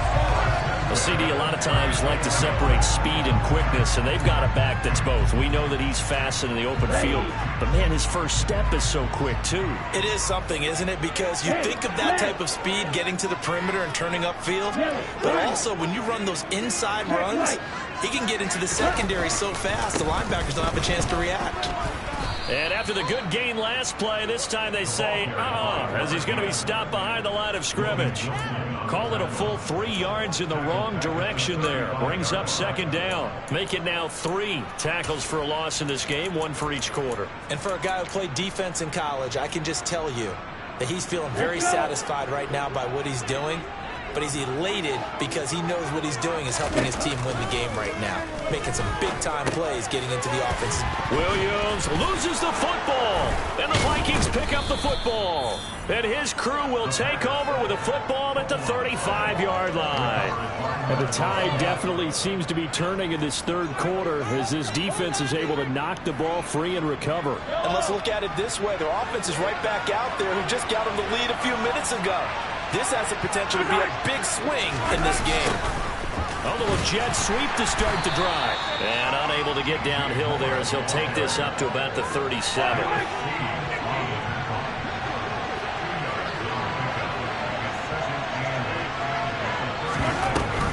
Well, CD, a lot of times like to separate speed and quickness, and they've got a back that's both. We know that he's fast in the open field, but, man, his first step is so quick, too. It is something, isn't it? Because you think of that type of speed getting to the perimeter and turning upfield, but also when you run those inside runs, he can get into the secondary so fast the linebackers don't have a chance to react. And after the good gain last play, this time they say, as he's going to be stopped behind the line of scrimmage. Call it a full 3 yards in the wrong direction there. Brings up 2nd down. Make it now 3 tackles for a loss in this game, 1 for each quarter. And for a guy who played defense in college, I can just tell you that he's feeling very satisfied right now by what he's doing. But he's elated because he knows what he's doing is helping his team win the game right now. Making some big-time plays getting into the offense. Williams loses the football. And the Vikings pick up the football. And his crew will take over with a football at the 35-yard line. And the tide definitely seems to be turning in this 3rd quarter as this defense is able to knock the ball free and recover. And let's look at it this way. Their offense is right back out there who just got them the lead a few minutes ago. This has the potential to be a big swing in this game. A little jet sweep to start the drive. And unable to get downhill there as he'll take this up to about the 37.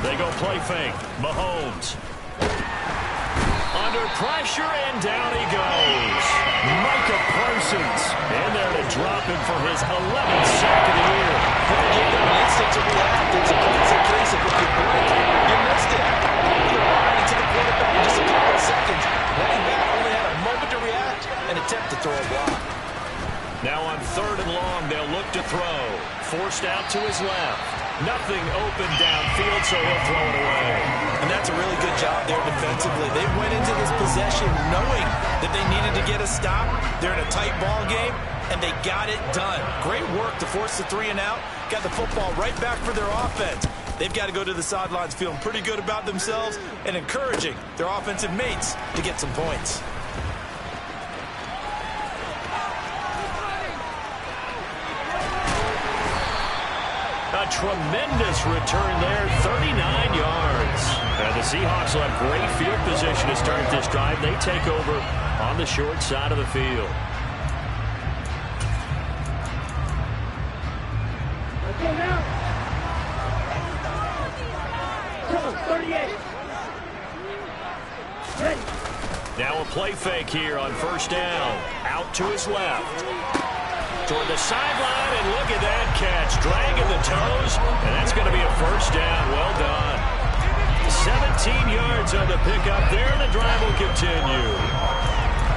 They go play fake. Mahomes. Under pressure, and down he goes. Micah Parsons in there to drop him for his 11th sack of the year. Give them an instant to react. It's a classic case of if you blink, you missed it. You're right into the quarterback in just a couple of seconds. Running back only had a moment to react and attempt to throw a block. Now on 3rd and long, they'll look to throw. Forced out to his left. Nothing open downfield, so he'll throw it away. And that's a really good job there defensively. They went into this possession knowing that they needed to get a stop. They're in a tight ball game, and they got it done. Great work to force the 3 and out. Got the football right back for their offense. They've got to go to the sidelines feeling pretty good about themselves and encouraging their offensive mates to get some points. A tremendous return there, 39 yards. And the Seahawks will have great field position to start this drive. They take over on the short side of the field. Now a play fake here on 1st down. Out to his left. Toward the sideline, and look at that catch. Dragging the toes, and that's going to be a 1st down. Well done. 17 yards on the pickup there, and the drive will continue.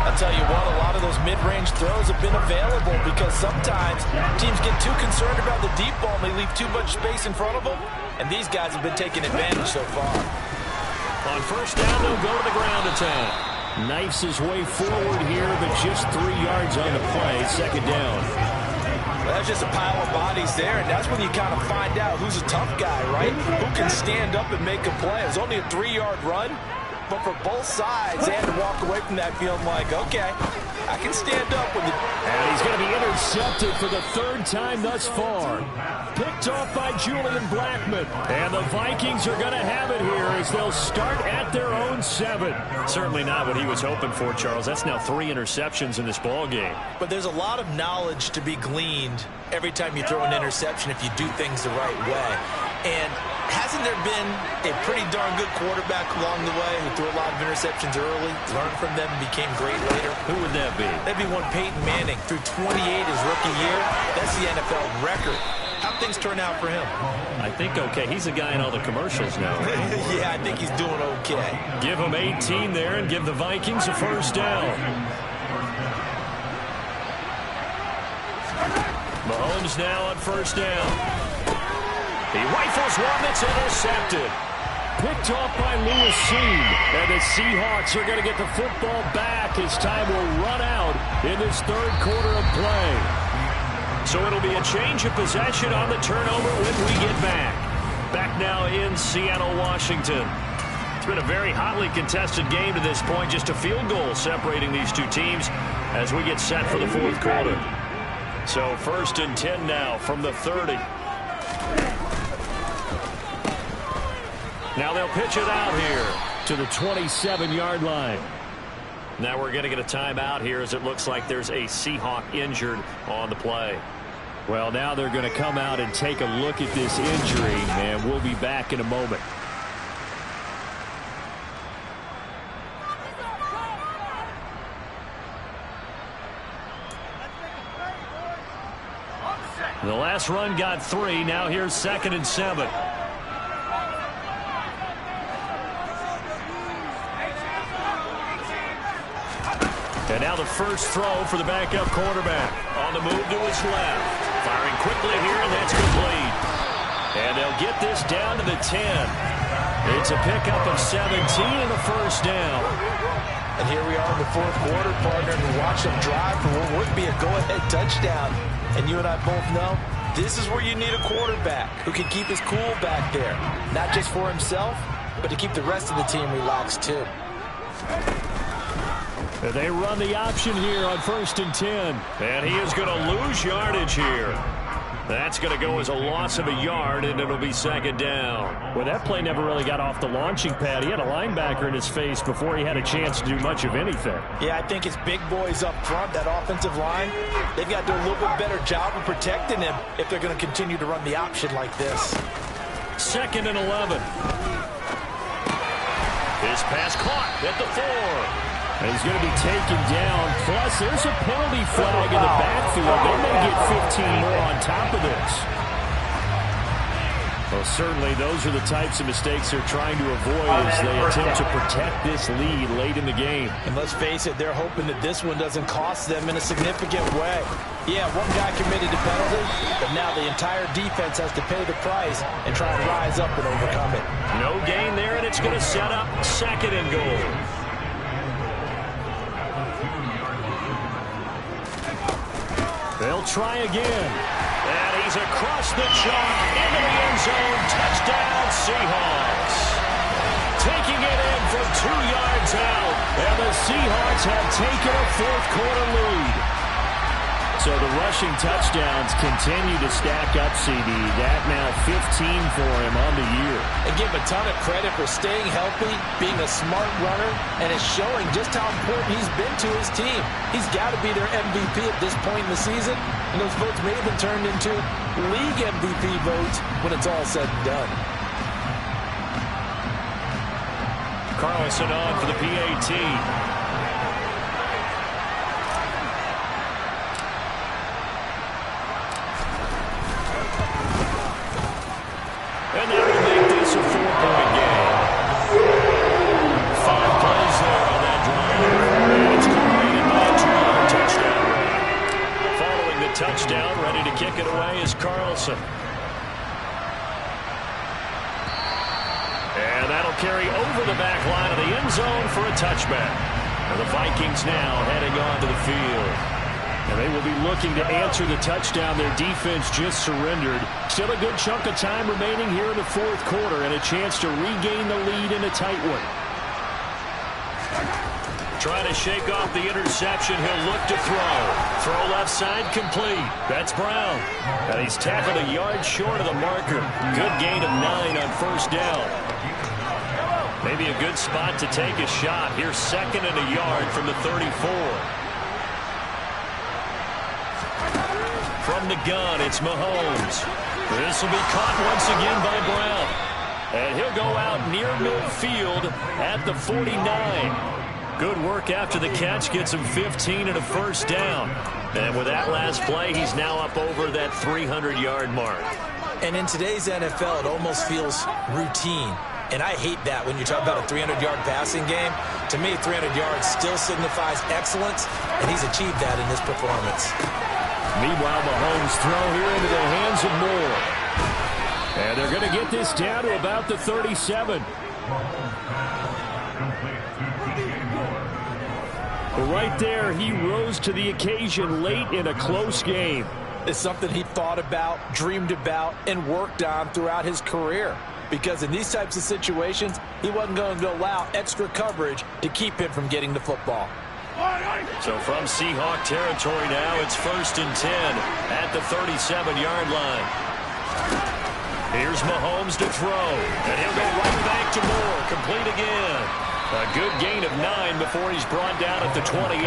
I'll tell you what, a lot of those mid-range throws have been available because sometimes teams get too concerned about the deep ball and they leave too much space in front of them, and these guys have been taking advantage so far. On 1st down, they'll go to the ground attack. Knifes his way forward here, but just 3 yards on the play. 2nd down. Well, that's just a pile of bodies there, and that's when you kind of find out who's a tough guy, right? Who can stand up and make a play. It was only a 3-yard run, but for both sides, they had to walk away from that feeling like, okay, I can stand up when the... And he's going to be intercepted for the 3rd time thus far. Picked off by Julian Blackmon. And the Vikings are going to have it here as they'll start at their own 7. Certainly not what he was hoping for, Charles. That's now 3 interceptions in this ball game. But there's a lot of knowledge to be gleaned every time you throw an interception if you do things the right way. And hasn't there been a pretty darn good quarterback along the way who threw a lot of interceptions early, learned from them, and became great later? Who would that be? That'd be one Peyton Manning. Threw 28 his rookie year. That's the NFL record. How'd things turn out for him? I think okay. He's a guy in all the commercials now. Yeah, I think he's doing okay. Give him 18 there and give the Vikings a 1st down. Mahomes now on 1st down. He rifles one that's intercepted. Picked off by Lewis Seam. And the Seahawks are going to get the football back as time will run out in this 3rd quarter of play. So it'll be a change of possession on the turnover when we get back. Back now in Seattle, Washington. It's been a very hotly contested game to this point. Just a field goal separating these two teams as we get set for the 4th quarter. So 1st and 10 now from the 30. Now they'll pitch it out here to the 27-yard line. Now we're going to get a timeout here as it looks like there's a Seahawk injured on the play. Well, now they're going to come out and take a look at this injury, and we'll be back in a moment. The last run got 3. Now here's 2nd and 7. And now the first throw for the backup quarterback. On the move to his left. Firing quickly here, and that's complete. And they'll get this down to the 10. It's a pickup of 17 and a 1st down. And here we are in the 4th quarter, partner, and watch them drive for what would be a go-ahead touchdown. And you and I both know this is where you need a quarterback who can keep his cool back there. Not just for himself, but to keep the rest of the team relaxed too. They run the option here on 1st and 10. And he is going to lose yardage here. That's going to go as a loss of a yard, and it'll be 2nd down. Well, that play never really got off the launching pad. He had a linebacker in his face before he had a chance to do much of anything. Yeah, I think his big boys up front, that offensive line, they've got to do a little bit better job of protecting him if they're going to continue to run the option like this. 2nd and 11. His pass caught at the 4. And he's going to be taken down. Plus, there's a penalty flag in the backfield. They may get 15 more on top of this. Well, certainly those are the types of mistakes they're trying to avoid as they attempt to protect this lead late in the game. And let's face it, they're hoping that this one doesn't cost them in a significant way. Yeah, one guy committed a penalty, but now the entire defense has to pay the price and try and rise up and overcome it. No gain there, and it's going to set up 2nd and goal. They'll try again. And he's across the chalk into the end zone. Touchdown, Seahawks. Taking it in from 2 yards out. And the Seahawks have taken a 4th-quarter lead. So the rushing touchdowns continue to stack up, CD. That now 15 for him on the year. And give a ton of credit for staying healthy, being a smart runner, and it's showing just how important he's been to his team. He's got to be their MVP at this point in the season, and those votes may have been turned into league MVP votes when it's all said and done. Carlson on for the PAT. And that will make this a 4-point game. 5 plays there on that drive. And it's completed by a 2-yard touchdown run. Following the touchdown, ready to kick it away is Carlson. And that'll carry over the back line of the end zone for a touchback. And the Vikings now heading onto the field. And they will be looking to answer the touchdown their defense just surrendered. Still a good chunk of time remaining here in the 4th quarter and a chance to regain the lead in a tight one. Trying to shake off the interception. He'll look to throw. Throw left side complete. That's Brown. And he's tackled a yard short of the marker. Good gain of 9 on 1st down. Maybe a good spot to take a shot. Here's 2nd and a yard from the 34. From the gun, it's Mahomes. This will be caught once again by Brown. And he'll go out near midfield at the 49. Good work after the catch. Gets him 15 and a 1st down. And with that last play, he's now up over that 300-yard mark. And in today's NFL, it almost feels routine. And I hate that when you talk about a 300-yard passing game. To me, 300 yards still signifies excellence, and he's achieved that in this performance. Meanwhile, Mahomes throw here into the hands of Moore. And they're going to get this down to about the 37. Right there, he rose to the occasion late in a close game. It's something he thought about, dreamed about, and worked on throughout his career. Because in these types of situations, he wasn't going to allow extra coverage to keep him from getting the football. So from Seahawk territory now, it's 1st and 10 at the 37-yard line. Here's Mahomes to throw, and he'll go right back to Moore, complete again. A good gain of 9 before he's brought down at the 28.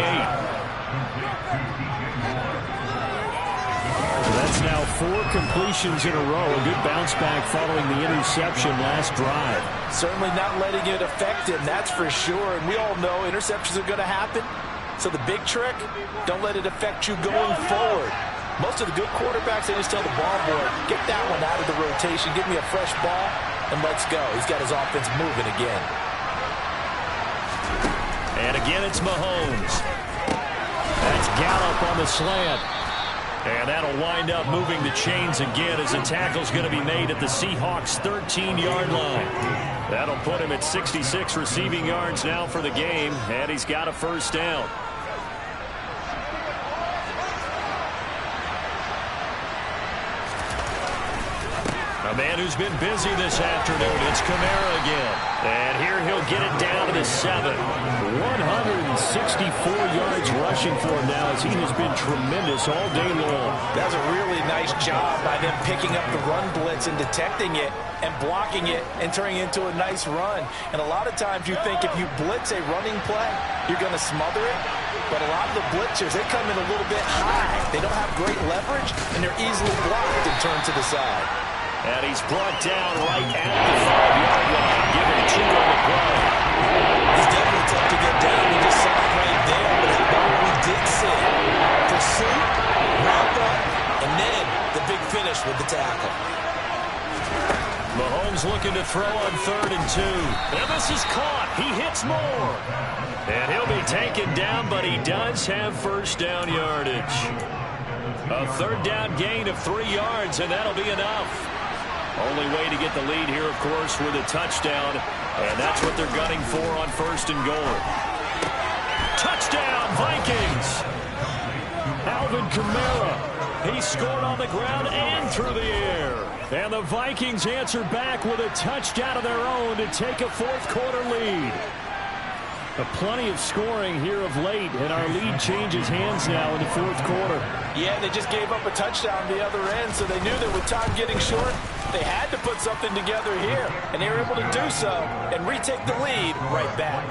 That's now 4 completions in a row. A good bounce back following the interception last drive. Certainly not letting it affect him, that's for sure. And we all know interceptions are going to happen. So the big trick, don't let it affect you going forward. Most of the good quarterbacks, they just tell the ball boy, get that one out of the rotation, give me a fresh ball, and let's go. He's got his offense moving again. And again, it's Mahomes. That's Gallup on the slant. And that'll wind up moving the chains again as the tackle's going to be made at the Seahawks' 13-yard line. That'll put him at 66 receiving yards now for the game, and he's got a 1st down. A man who's been busy this afternoon, it's Kamara again. And here he'll get it down to the 7. 164 yards rushing for him now as he has been tremendous all day long. That's a really nice job by them picking up the run blitz and detecting it and blocking it and turning it into a nice run. And a lot of times you think if you blitz a running play, you're going to smother it. But a lot of the blitzers, they come in a little bit high. They don't have great leverage, and they're easily blocked and turned to the side. And he's brought down right at the 5-yard line, giving 2 on the play. He's definitely tough to get down. We just saw it right there, but how about what we did see? Pursuit, wrap up, and then the big finish with the tackle. Mahomes looking to throw on 3rd and 2. And this is caught. He hits more. And he'll be taken down, but he does have first down yardage. A 3rd down gain of 3 yards, and that'll be enough. Only way to get the lead here, of course, with a touchdown. And that's what they're gunning for on 1st and goal. Touchdown, Vikings! Alvin Kamara. He scored on the ground and through the air. And the Vikings answer back with a touchdown of their own to take a 4th quarter lead. Plenty of scoring here of late, and our lead changes hands now in the 4th quarter. Yeah, they just gave up a touchdown on the other end, so they knew that with time getting short, they had to put something together here, and they were able to do so and retake the lead right back.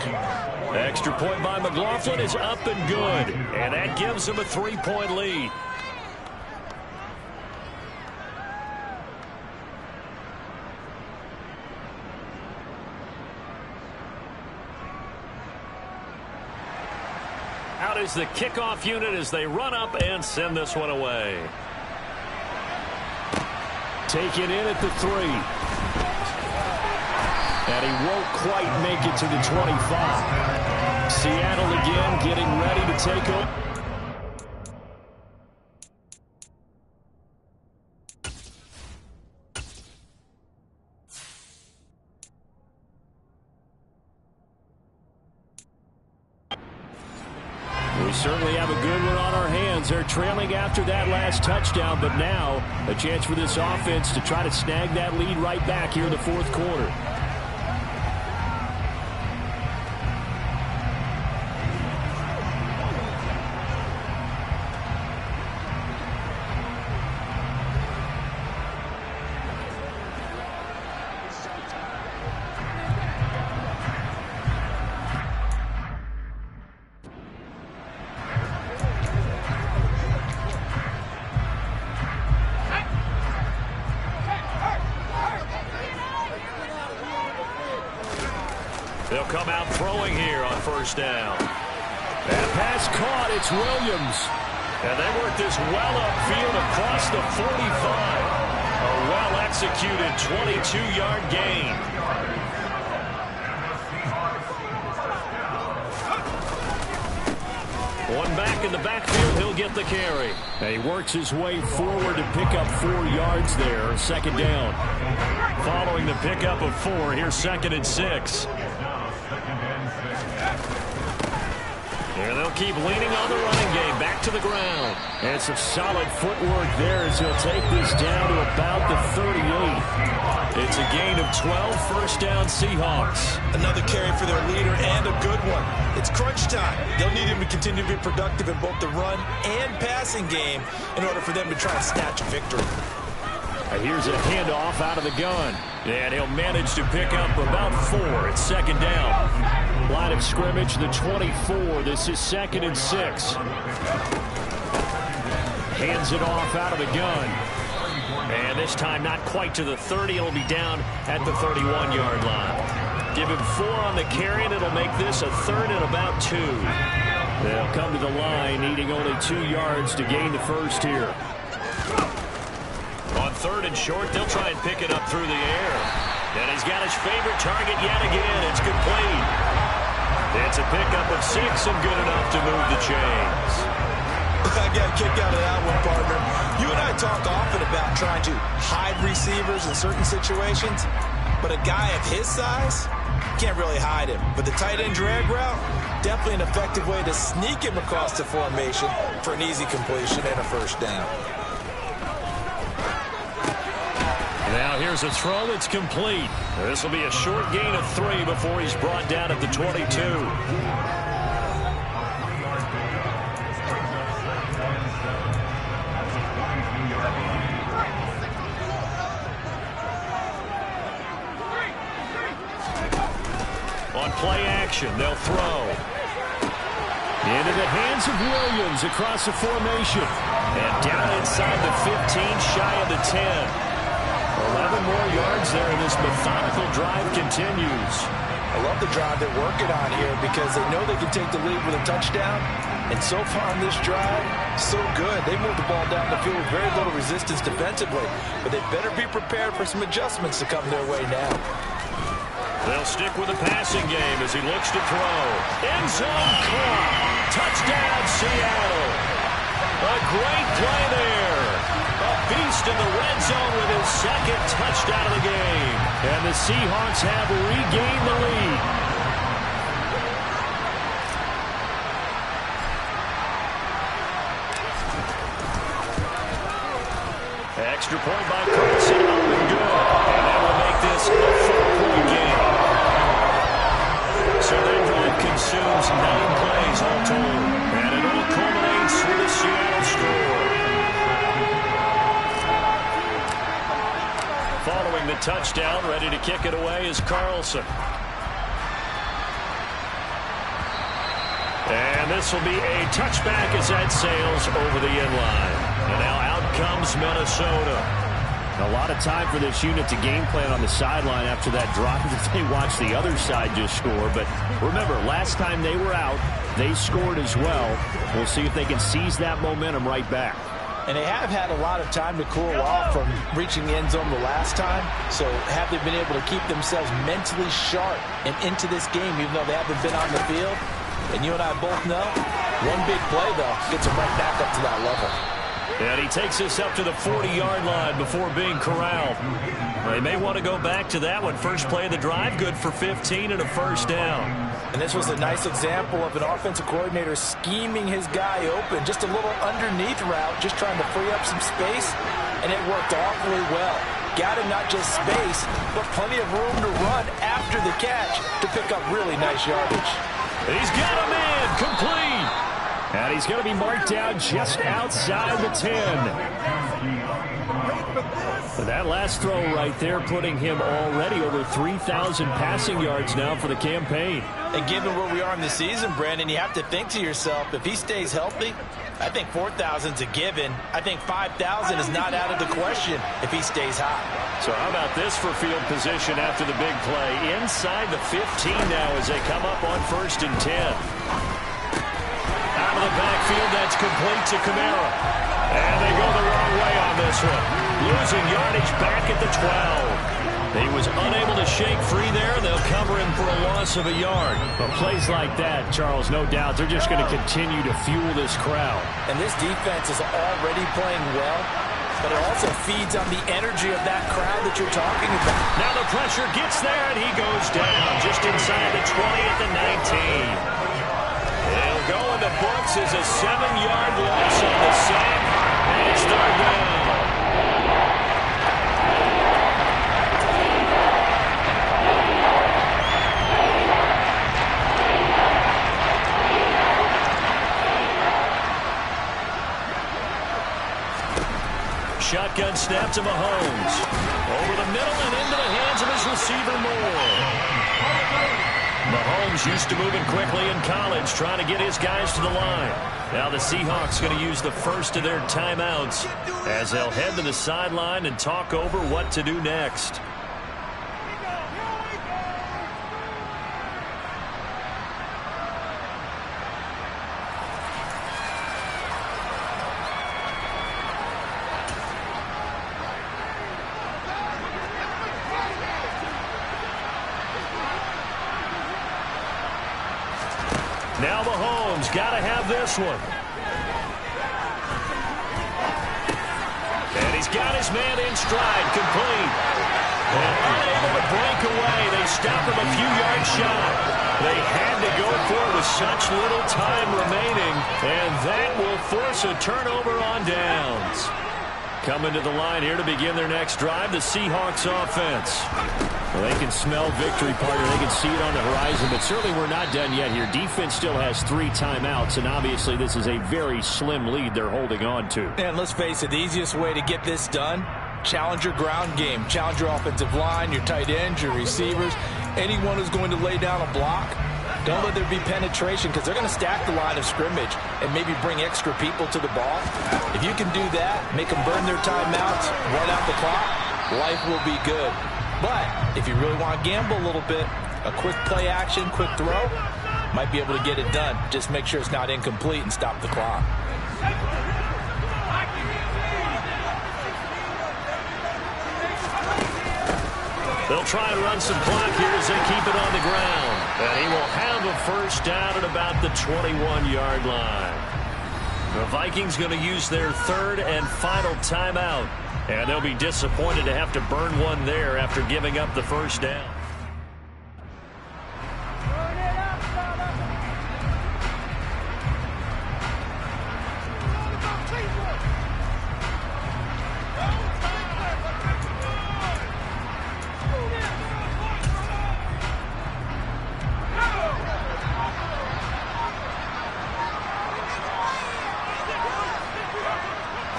Extra point by McLaughlin is up and good, and that gives them a 3-point lead. Out is the kickoff unit as they run up and send this one away. Taken in at the 3. And he won't quite make it to the 25. Seattle again getting ready to take over. We certainly have a good one on our hands. They're trailing after that last touchdown, but now a chance for this offense to try to snag that lead right back here in the 4th quarter. They'll come out throwing here on 1st down. And pass caught. It's Williams. And they work this well upfield across the 45. A well-executed 22-yard gain. One back in the backfield. He'll get the carry. And he works his way forward to pick up 4 yards there. 2nd down. Following the pickup of 4, here's 2nd and 6. And they'll keep leaning on the running game. Back to the ground. And some solid footwork there as he'll take this down to about the 38. It's a gain of 12, 1st down Seahawks. Another carry for their leader and a good one. It's crunch time. They'll need him to continue to be productive in both the run and passing game in order for them to try and snatch a victory. Here's a handoff out of the gun. And he'll manage to pick up about 4. It's 2nd down. Line of scrimmage, the 24. This is 2nd and 6. Hands it off out of the gun. And this time not quite to the 30. It'll be down at the 31-yard line. Give him 4 on the carry, and it'll make this a 3rd and about 2. They'll come to the line, needing only 2 yards to gain the first here. On 3rd and short, they'll try and pick it up through the air. And he's got his favorite target yet again. It's complete. It's a pickup of 6 and good enough to move the chains. I got a kick out of that one, partner. You and I talk often about trying to hide receivers in certain situations, but a guy of his size can't really hide him. But the tight end drag route, definitely an effective way to sneak him across the formation for an easy completion and a 1st down. Now here's a throw that's complete. This will be a short gain of 3 before he's brought down at the 22. On play action, they'll throw. Into the hands of Williams across the formation. And down inside the 15, shy of the 10. 11 more yards there, and this methodical drive continues. I love the drive they're working on here because they know they can take the lead with a touchdown, And so far on this drive, so good. They moved the ball down the field with very little resistance defensively. But they better be prepared for some adjustments to come their way now. They'll stick with the passing game as he looks to throw. End zone caught. Touchdown, Seattle. A great play there. A beast in the red zone with his second touchdown of the game. And the Seahawks have regained the lead. Extra point by Carlson, up and good. And that will make this a 4-point game. So that drive consumes 9 plays all told. And it all culminates with a Seattle score. Following the touchdown, ready to kick it away is Carlson. And this will be a touchback as that sails over the end line. And now out comes Minnesota. A lot of time for this unit to game plan on the sideline after that drive that they watched the other side just score. But remember, last time they were out, they scored as well. We'll see if they can seize that momentum right back. And they have had a lot of time to cool off from reaching the end zone the last time. So have they been able to keep themselves mentally sharp and into this game, even though they haven't been on the field? And you and I both know, one big play, though, gets them right back up to that level. And he takes us up to the 40-yard line before being corralled. They may want to go back to that one. First play of the drive, good for 15 and a first down. And this was a nice example of an offensive coordinator scheming his guy open. Just a little underneath route, just trying to free up some space. And it worked awfully well. Got him not just space, but plenty of room to run after the catch to pick up really nice yardage. He's got him in, complete. And he's going to be marked down just outside the 10. But that last throw right there putting him already over 3,000 passing yards now for the campaign. And given where we are in the season, Brandon, you have to think to yourself, if he stays healthy, I think 4,000's a given. I think 5,000 is not out of the question if he stays hot. So how about this for field position after the big play? Inside the 15 now as they come up on 1st and 10. Out of the backfield, that's complete to Kamara. And they go the wrong way on this one. Losing yardage back at the 12. He was unable to shake free there. They'll cover him for a loss of a yard. But plays like that, Charles, no doubt, they're just going to continue to fuel this crowd. And this defense is already playing well, but it also feeds on the energy of that crowd that you're talking about. Now the pressure gets there, and he goes down just inside the 20 at the 19. He'll go in the books as a 7-yard loss on the sack, and it's 3rd down. Shotgun snap to Mahomes. Over the middle and into the hands of his receiver Moore. Mahomes used to moving quickly in college, trying to get his guys to the line. Now the Seahawks going to use the first of their timeouts as they'll head to the sideline and talk over what to do next. Now Mahomes got to have this one. And he's got his man in stride, complete. And unable to break away. They stop him a few yards shy. They had to go for it with such little time remaining. And that will force a turnover on downs. Coming to the line here to begin their next drive, the Seahawks offense. Well, they can smell victory, partner. They can see it on the horizon, but certainly we're not done yet here. Defense still has 3 timeouts, and obviously this is a very slim lead they're holding on to. And let's face it, the easiest way to get this done, challenge your ground game. Challenge your offensive line, your tight ends, your receivers, anyone who's going to lay down a block. Don't let there be penetration because they're going to stack the line of scrimmage and maybe bring extra people to the ball. If you can do that, make them burn their timeouts, run out the clock, life will be good. But if you really want to gamble a little bit, a quick play action, quick throw, might be able to get it done. Just make sure it's not incomplete and stop the clock. They'll try and run some clock here as they keep it on the ground. And he will have a first down at about the 21-yard line. The Vikings going to use their third and final timeout. And they'll be disappointed to have to burn one there after giving up the first down.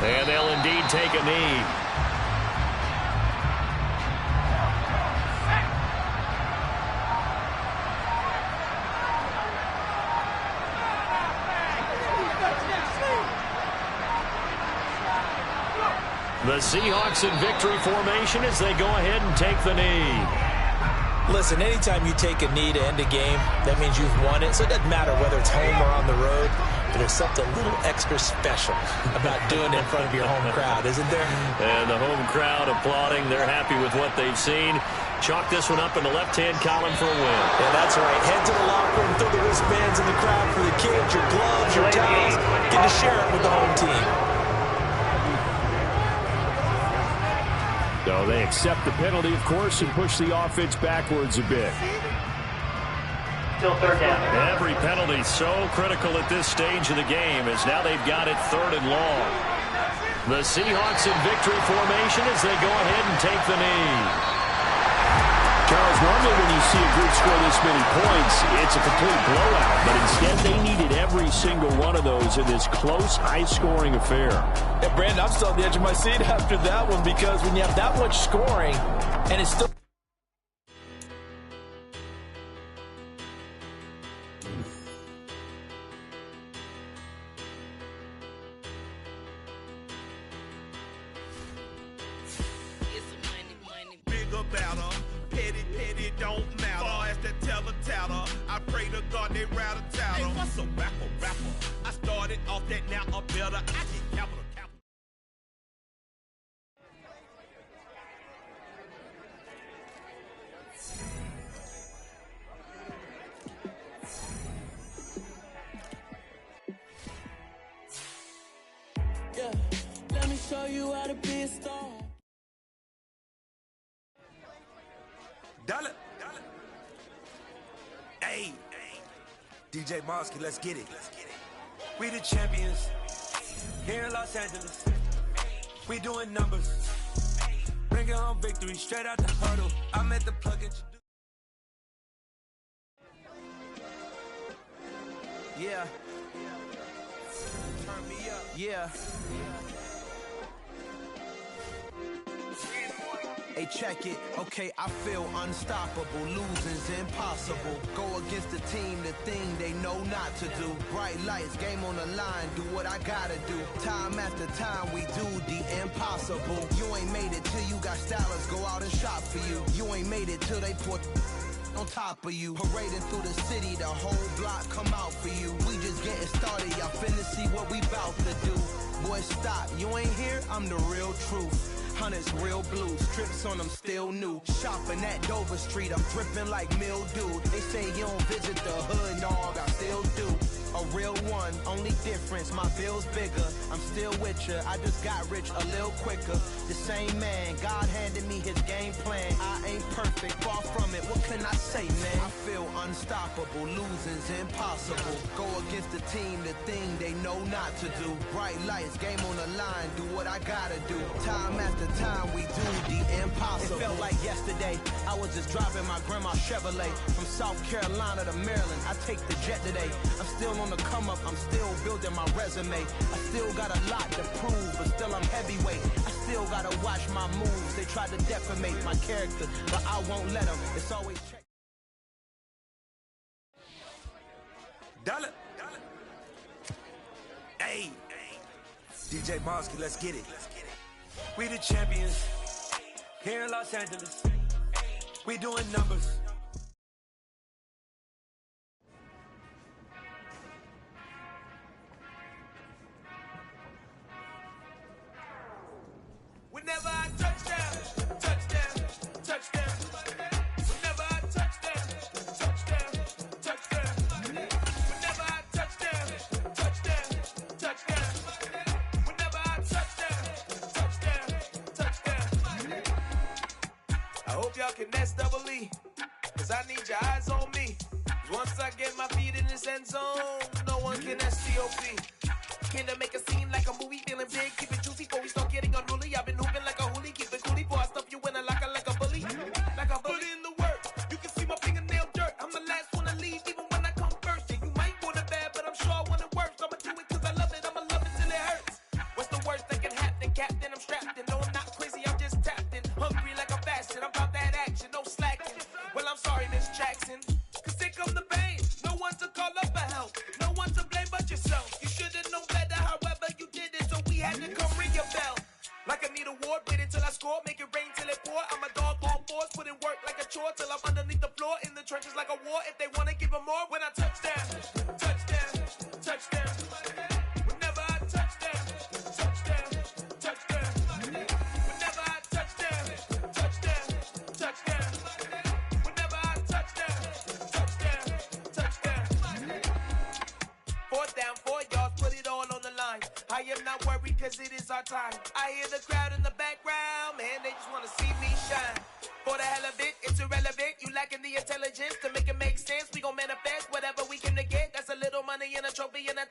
And they'll indeed take a knee. The Seahawks in victory formation as they go ahead and take the knee. Listen, anytime you take a knee to end a game, that means you've won it. So it doesn't matter whether it's home or on the road. But there's something a little extra special about doing it in front of your home crowd, isn't there? And the home crowd applauding. They're happy with what they've seen. Chalk this one up in the left-hand column for a win. Yeah, that's right. Head to the locker room, throw the wristbands in the crowd for the kids, your gloves, your towels. Get to share it with the home team. So they accept the penalty, of course, and push the offense backwards a bit. Still third down. Every penalty so critical at this stage of the game as now they've got it third and long. The Seahawks in victory formation as they go ahead and take the knee. Charles, normally when you see a group score this many points, it's a complete blowout. But instead, they needed every single one of those in this close, high-scoring affair. Yeah, Brandon, I'm still on the edge of my seat after that one because when you have that much scoring and it's still... I pray to God they rattle tattle. Hey, what's a rapper? I started off that, now I'm better. I get capital. Yeah, let me show you how to be a star. Dollar. Hey, DJ Mosky, let's get it. We the champions here in Los Angeles. We doing numbers. Bringing home victory straight out the huddle. I'm at the plug and yeah. Turn me up. Yeah. Hey, check it. Okay, I feel unstoppable. Losing's impossible. Go against the team, the thing they know not to do. Bright lights, game on the line. Do what I gotta do. Time after time, we do the impossible. You ain't made it till you got stylists go out and shop for you. You ain't made it till they put on top of you. Parading through the city, the whole block come out for you. We just getting started. Y'all finna see what we bout to do. Boy, stop. You ain't here? I'm the real truth. Hunters, real blues, strips on them still new. Shopping at Dover Street, I'm dripping like mildew. They say you don't visit the hood, dog, I still do. A real one, only difference, my bill's bigger. I'm still with ya, I just got rich a little quicker. The same man, God handed me his game plan. I ain't perfect, far from it, what can I say, man? I feel unstoppable, losing's impossible. Go against the team, the thing they know not to do. Bright lights, game on the line, do what I gotta do. Time after time, we do the impossible. It felt like yesterday, I was just driving my grandma's Chevrolet. From South Carolina to Maryland, I take the jet today. I'm still on the come up, I'm still building my resume. I still got a lot to prove, but still I'm heavyweight. I still gotta watch my moves. They tried to defamate my character, but I won't let them. It's always check. Dollar. Hey, DJ Mosky, let's get it. We the champions here in Los Angeles. We doing numbers. Whenever I touchdown, touchdown, touchdown. Whenever I touchdown, touchdown, touchdown. Whenever I touchdown, touchdown, touchdown. Whenever I touchdown, touchdown, touchdown. I hope y'all can nest double E, cause I need your eyes on me. Once I get my feet in this end zone, no one can STOP. Came to make a scene like a movie, feeling big, keep it juicy before we start getting unruly. I've been hooping like a hoolie, keep it coolie before I stuff you in a locker like a bully. Like a bully. Put in the work, you can see my fingernail dirt. I'm the last one to leave, even when I come first. Yeah, you might want it bad, but I'm sure I want it worse. I'ma do it cause I love it, I'ma love it till it hurts. What's the worst that can happen, Captain? I'm strapped in, no I'm not crazy, I'm just tapped in. Hungry like I'm fasting, I'm about that action, no slacking. Well, I'm sorry, Miss Jackson, cause here come the pain. No one to call up for help, no one to blame but yourself. You should've known better, however you did it, so we had to come ring your bell. Like I need a ward, wait until I score, make it rain till it pour. I'm a dog, all fours, put in work like a chore till I'm underneath the floor, in the trenches like a war. If they wanna give them more, when I touchdown, touchdown, touchdown. Whenever I touchdown, touchdown, touchdown. Whenever I touchdown, touchdown, touchdown. Whenever I touchdown, touchdown, touchdown. 4th down, 4 yards, put it all on the line. I am not worried cause it is our time. I hear the crowd in the background, man, they just wanna see me shine. For the hell of it, it's irrelevant. You lacking the intelligence to make it make sense. We gon' manifest whatever we can to get. That's a little money and a trophy and nothing.